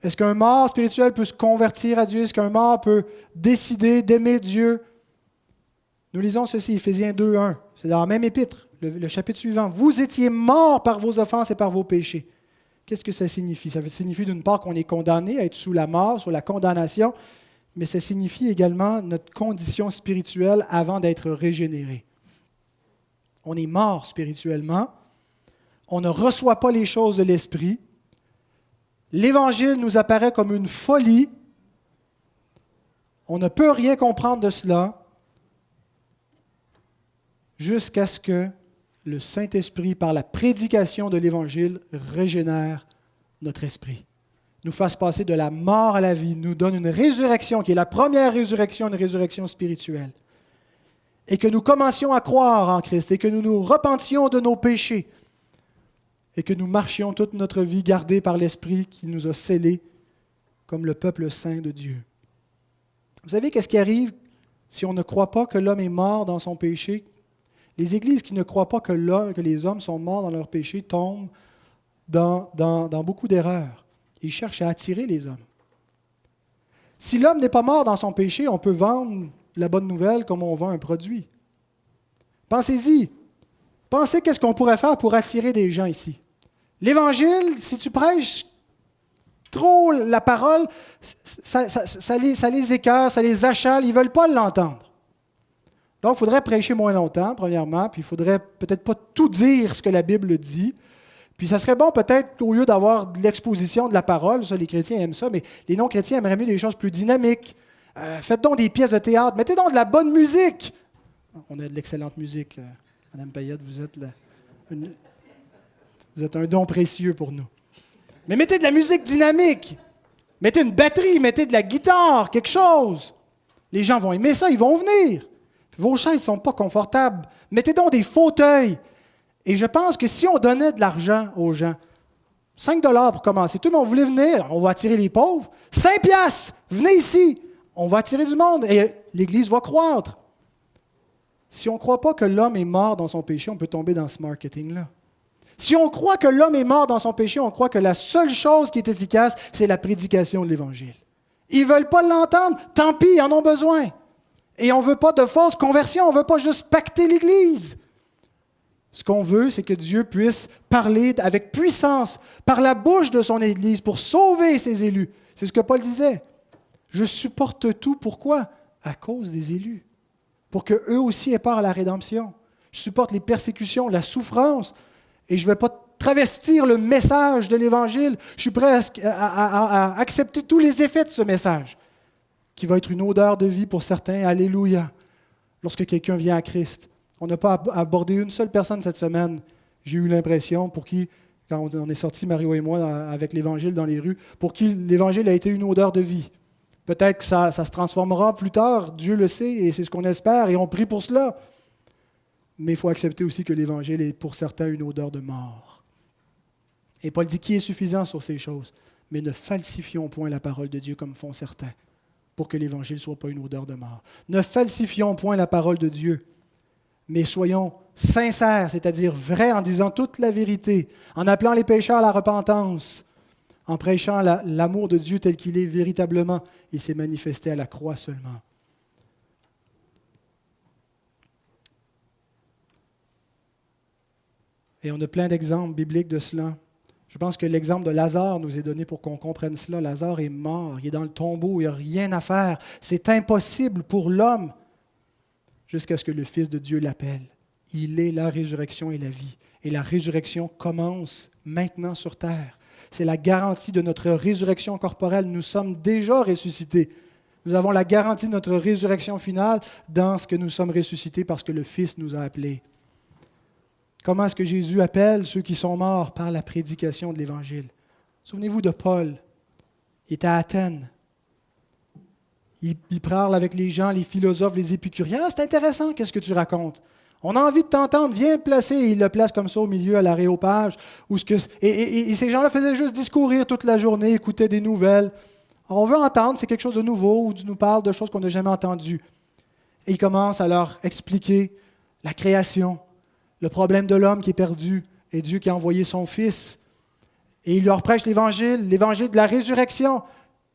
Est-ce qu'un mort spirituel peut se convertir à Dieu? Est-ce qu'un mort peut décider d'aimer Dieu? Nous lisons ceci, Éphésiens 2:1. C'est dans la même épître, le chapitre suivant. « Vous étiez morts par vos offenses et par vos péchés. » Qu'est-ce que ça signifie? Ça signifie d'une part qu'on est condamné à être sous la mort, sous la condamnation, mais ça signifie également notre condition spirituelle avant d'être régénéré. On est mort spirituellement, on ne reçoit pas les choses de l'Esprit, l'Évangile nous apparaît comme une folie, on ne peut rien comprendre de cela jusqu'à ce que le Saint-Esprit, par la prédication de l'Évangile, régénère notre esprit, nous fasse passer de la mort à la vie, nous donne une résurrection qui est la première résurrection, une résurrection spirituelle, et que nous commencions à croire en Christ, et que nous nous repentions de nos péchés, et que nous marchions toute notre vie gardés par l'Esprit qui nous a scellés comme le peuple saint de Dieu. Vous savez qu'est-ce qui arrive si on ne croit pas que l'homme est mort dans son péché? Les églises qui ne croient pas que les hommes sont morts dans leur péché tombent dans beaucoup d'erreurs. Ils cherchent à attirer les hommes. Si l'homme n'est pas mort dans son péché, on peut vendre la bonne nouvelle comme on vend un produit. Pensez-y. Pensez qu'est-ce qu'on pourrait faire pour attirer des gens ici. L'Évangile, si tu prêches trop la parole, ça les écœure, ça les achale, ils ne veulent pas l'entendre. Donc, il faudrait prêcher moins longtemps, premièrement, puis il ne faudrait peut-être pas tout dire ce que la Bible dit. Puis ça serait bon peut-être, au lieu d'avoir de l'exposition de la parole, ça, les chrétiens aiment ça, mais les non-chrétiens aimeraient mieux des choses plus dynamiques. Faites donc des pièces de théâtre, mettez donc de la bonne musique. On a de l'excellente musique. Madame Payette, vous êtes un don précieux pour nous. Mais mettez de la musique dynamique. Mettez une batterie, mettez de la guitare, quelque chose. Les gens vont aimer ça, ils vont venir. Vos chaises ne sont pas confortables. Mettez donc des fauteuils. Et je pense que si on donnait de l'argent aux gens, 5 $ pour commencer, tout le monde voulait venir, on va attirer les pauvres. 5 piastres, venez ici, on va attirer du monde et l'Église va croître. Si on ne croit pas que l'homme est mort dans son péché, on peut tomber dans ce marketing-là. Si on croit que l'homme est mort dans son péché, on croit que la seule chose qui est efficace, c'est la prédication de l'Évangile. Ils ne veulent pas l'entendre, tant pis, ils en ont besoin. Et on ne veut pas de fausse conversion, on ne veut pas juste pacter l'Église. Ce qu'on veut, c'est que Dieu puisse parler avec puissance par la bouche de son Église pour sauver ses élus. C'est ce que Paul disait. Je supporte tout. Pourquoi? À cause des élus. Pour qu'eux aussi aient part à la rédemption. Je supporte les persécutions, la souffrance, et je ne vais pas travestir le message de l'Évangile. Je suis prêt à accepter tous les effets de ce message, qui va être une odeur de vie pour certains. Alléluia. Lorsque quelqu'un vient à Christ. On n'a pas abordé une seule personne cette semaine, j'ai eu l'impression, pour qui, quand on est sortis, Mario et moi, avec l'Évangile dans les rues, pour qui l'Évangile a été une odeur de vie. Peut-être que ça se transformera plus tard, Dieu le sait, et c'est ce qu'on espère, et on prie pour cela. Mais il faut accepter aussi que l'Évangile est pour certains une odeur de mort. Et Paul dit qui est suffisant sur ces choses, mais ne falsifions point la parole de Dieu comme font certains, pour que l'Évangile ne soit pas une odeur de mort. Ne falsifions point la parole de Dieu, mais soyons sincères, c'est-à-dire vrais en disant toute la vérité, en appelant les pécheurs à la repentance, en prêchant l'amour de Dieu tel qu'il est véritablement. Il s'est manifesté à la croix seulement. Et on a plein d'exemples bibliques de cela. Je pense que l'exemple de Lazare nous est donné pour qu'on comprenne cela. Lazare est mort, il est dans le tombeau, il n'y a rien à faire. C'est impossible pour l'homme jusqu'à ce que le Fils de Dieu l'appelle. Il est la résurrection et la vie. Et la résurrection commence maintenant sur terre. C'est la garantie de notre résurrection corporelle. Nous sommes déjà ressuscités. Nous avons la garantie de notre résurrection finale dans ce que nous sommes ressuscités parce que le Fils nous a appelés. Comment est-ce que Jésus appelle ceux qui sont morts? Par la prédication de l'Évangile. Souvenez-vous de Paul. Il est à Athènes. Il parle avec les gens, les philosophes, les épicuriens. Ah, c'est intéressant, qu'est-ce que tu racontes? On a envie de t'entendre, viens placer. Et il le place comme ça au milieu, à l'aréopage. Et ces gens-là faisaient juste discourir toute la journée, écoutaient des nouvelles. Alors, on veut entendre, c'est quelque chose de nouveau, ou tu nous parles de choses qu'on n'a jamais entendues. Et il commence à leur expliquer la création, le problème de l'homme qui est perdu, et Dieu qui a envoyé son Fils. Et il leur prêche l'évangile de la résurrection,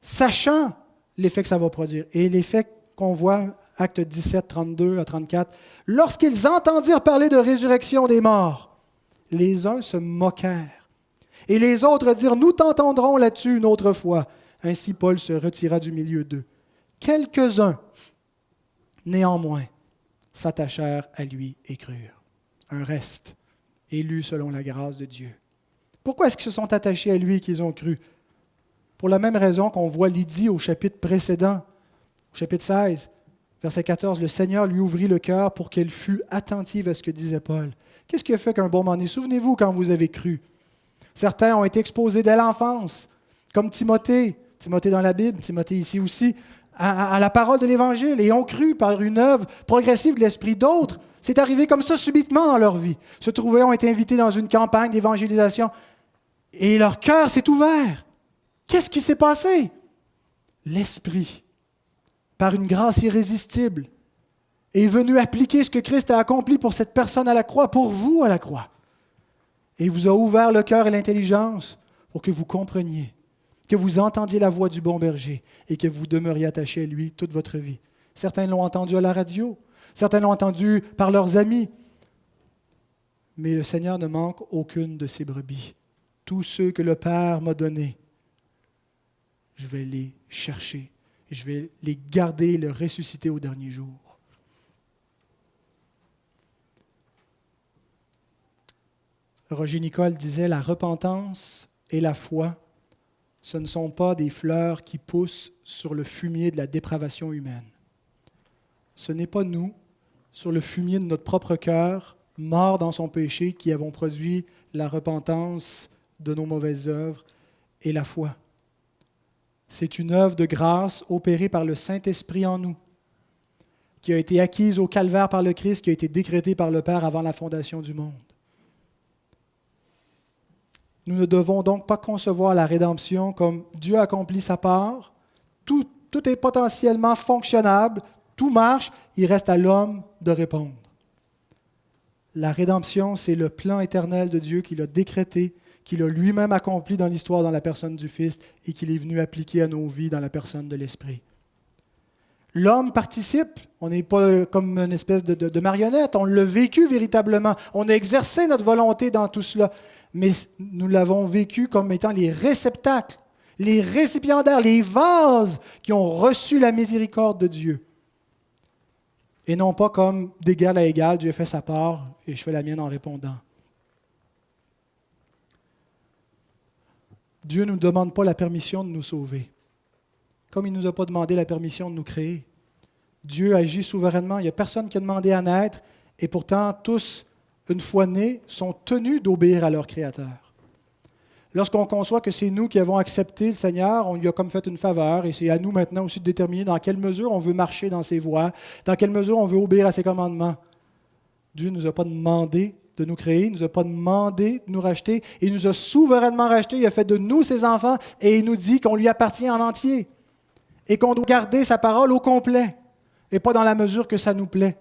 sachant l'effet que ça va produire. Et l'effet qu'on voit, acte 17, 32 à 34, lorsqu'ils entendirent parler de résurrection des morts, les uns se moquèrent. Et les autres dirent, nous t'entendrons là-dessus une autre fois. Ainsi Paul se retira du milieu d'eux. Quelques-uns, néanmoins, s'attachèrent à lui et crurent. Un reste, élu selon la grâce de Dieu. Pourquoi est-ce qu'ils se sont attachés à lui et qu'ils ont cru? Pour la même raison qu'on voit Lydie au chapitre précédent, au chapitre 16, verset 14, le Seigneur lui ouvrit le cœur pour qu'elle fût attentive à ce que disait Paul. Qu'est-ce qui a fait qu'un bon moment donné? Souvenez-vous quand vous avez cru. Certains ont été exposés dès l'enfance, comme Timothée dans la Bible, Timothée ici aussi, à la parole de l'Évangile, et ont cru par une œuvre progressive de l'Esprit. D'autres, c'est arrivé comme ça subitement dans leur vie. Ont été invités dans une campagne d'évangélisation, et leur cœur s'est ouvert. Qu'est-ce qui s'est passé? L'Esprit, par une grâce irrésistible, est venu appliquer ce que Christ a accompli pour cette personne à la croix, pour vous à la croix. Et il vous a ouvert le cœur et l'intelligence pour que vous compreniez, que vous entendiez la voix du bon berger et que vous demeuriez attachés à lui toute votre vie. Certains l'ont entendu à la radio, certains l'ont entendu par leurs amis, mais le Seigneur ne manque aucune de ses brebis. Tous ceux que le Père m'a donnés, je vais les chercher, je vais les garder et les ressusciter au dernier jour. Roger Nicole disait, la repentance et la foi, ce ne sont pas des fleurs qui poussent sur le fumier de la dépravation humaine. Ce n'est pas nous, sur le fumier de notre propre cœur, morts dans son péché, qui avons produit la repentance de nos mauvaises œuvres et la foi. C'est une œuvre de grâce opérée par le Saint-Esprit en nous, qui a été acquise au calvaire par le Christ, qui a été décrétée par le Père avant la fondation du monde. Nous ne devons donc pas concevoir la rédemption comme Dieu accomplit sa part, tout est potentiellement fonctionnable, tout marche, il reste à l'homme de répondre. La rédemption, c'est le plan éternel de Dieu qu'il a décrété, qu'il a lui-même accompli dans l'histoire dans la personne du Fils et qu'il est venu appliquer à nos vies dans la personne de l'Esprit. L'homme participe, on n'est pas comme une espèce de marionnette, on l'a vécu véritablement, on a exercé notre volonté dans tout cela, mais nous l'avons vécu comme étant les réceptacles, les récipiendaires, les vases qui ont reçu la miséricorde de Dieu. Et non pas comme d'égal à égal, Dieu fait sa part et je fais la mienne en répondant. Dieu ne nous demande pas la permission de nous sauver, comme il ne nous a pas demandé la permission de nous créer. Dieu agit souverainement, il n'y a personne qui a demandé à naître, et pourtant tous, une fois nés, sont tenus d'obéir à leur Créateur. Lorsqu'on conçoit que c'est nous qui avons accepté le Seigneur, on lui a comme fait une faveur, et c'est à nous maintenant aussi de déterminer dans quelle mesure on veut marcher dans ses voies, dans quelle mesure on veut obéir à ses commandements. Dieu ne nous a pas demandé de nous créer, il ne nous a pas demandé de nous racheter, il nous a souverainement rachetés, il a fait de nous ses enfants, et il nous dit qu'on lui appartient en entier, et qu'on doit garder sa parole au complet, et pas dans la mesure que ça nous plaît.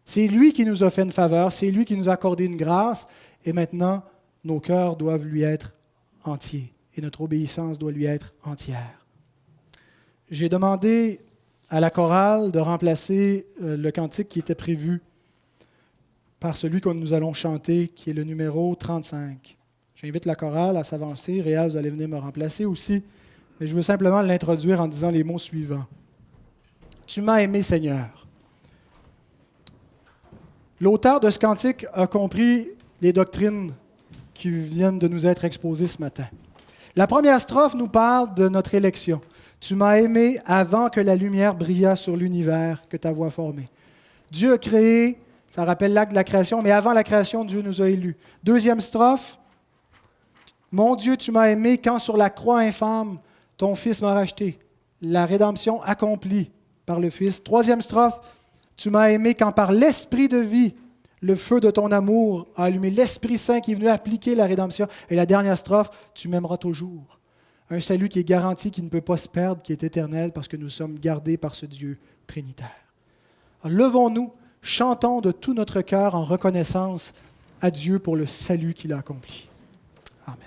C'est lui qui nous a fait une faveur, c'est lui qui nous a accordé une grâce, et maintenant, nos cœurs doivent lui être entiers, et notre obéissance doit lui être entière. J'ai demandé à la chorale de remplacer le cantique qui était prévu par celui que nous allons chanter, qui est le numéro 35. J'invite la chorale à s'avancer. Réal, vous allez venir me remplacer aussi, mais je veux simplement l'introduire en disant les mots suivants. Tu m'as aimé, Seigneur. L'auteur de ce cantique a compris les doctrines qui viennent de nous être exposées ce matin. La première strophe nous parle de notre élection. Tu m'as aimé avant que la lumière brillât sur l'univers que ta voix formait. Dieu a créé, ça rappelle l'acte de la création, mais avant la création, Dieu nous a élus. Deuxième strophe, mon Dieu, tu m'as aimé quand sur la croix infâme, ton Fils m'a racheté. La rédemption accomplie par le Fils. Troisième strophe, tu m'as aimé quand par l'Esprit de vie, le feu de ton amour a allumé l'Esprit Saint qui est venu appliquer la rédemption. Et la dernière strophe, tu m'aimeras toujours. Un salut qui est garanti, qui ne peut pas se perdre, qui est éternel parce que nous sommes gardés par ce Dieu trinitaire. Alors, levons-nous, chantons de tout notre cœur en reconnaissance à Dieu pour le salut qu'il a accompli. Amen.